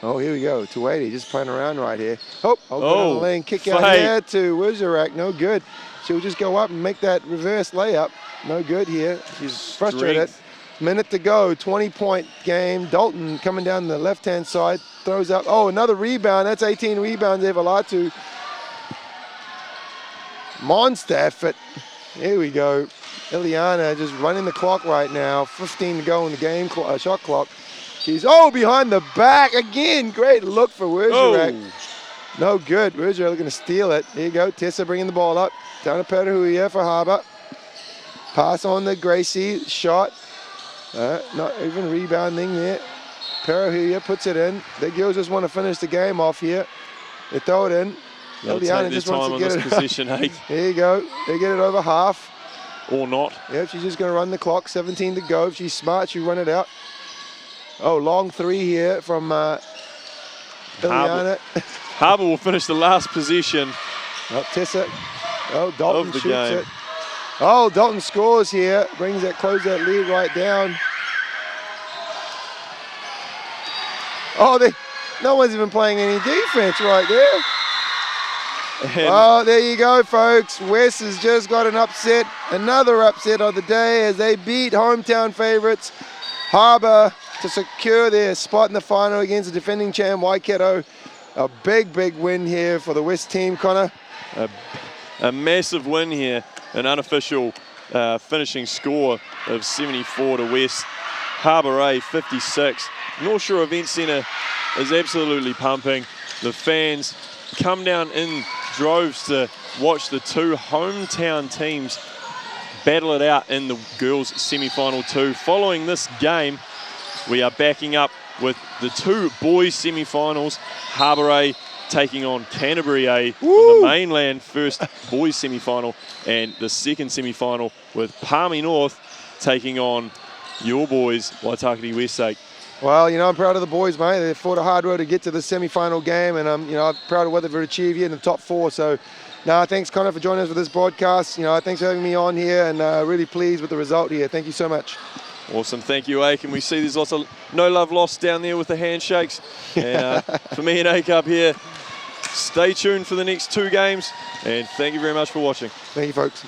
Oh, here we go. 280, just playing around right here. Oh, good on the lane. Kick out fake. here to Wizerak. No good. She'll just go up and make that reverse layup. No good here. She's frustrated. Minute to go. 20-point game. Dalton coming down the left-hand side. Throws up. Oh, another rebound. That's 18 rebounds there for Latu. Monster effort. Here we go. Ileana just running the clock right now. 15 to go in the game shot clock. She's, behind the back again. Great look for Wizerak. No good. Wizerak looking to steal it. Here you go. Tessa bringing the ball up. Down to Petahuia for Harbour. Pass on to Gracie. Shot. Not even rebounding there. Petahuia puts it in. The girls just want to finish the game off here. They throw it in. Ileana just wants to get it position, up. Here you go. They get it over half. Or not. Yep, she's just going to run the clock. 17 to go. If she's smart, she'll run it out. Oh, long 3 here from Ileana. Harbour will finish the last possession. Tessa. Dalton of the shoots game. it. Dalton scores here. Brings that, close that lead right down. No one's even playing any defense right there. There you go, folks. West has just got an upset. Another upset of the day as they beat hometown favourites Harbour to secure their spot in the final against the defending champ Waikato. A big, big win here for the West team, Connor. A massive win here. An unofficial finishing score of 74 to West. Harbour A 56. North Shore Event Centre is absolutely pumping. The fans come down in droves to watch the 2 hometown teams battle it out in the girls semi-final 2. Following this game, we are backing up with the 2 boys semi-finals. Harbour A taking on Canterbury A from the mainland, first boys semi-final, and the second semi-final with Palmy North taking on your boys, Waitakere West. Well, you know, I'm proud of the boys, mate. They fought a hard road to get to the semi-final game, and I'm proud of what they've achieved here in the top 4. So, thanks, Connor, for joining us for this broadcast. Thanks for having me on here, and really pleased with the result here. Thank you so much. Awesome, thank you, Ake. And we see there's lots of no love lost down there with the handshakes. And for me and Ake up here, stay tuned for the next 2 games, and thank you very much for watching. Thank you, folks.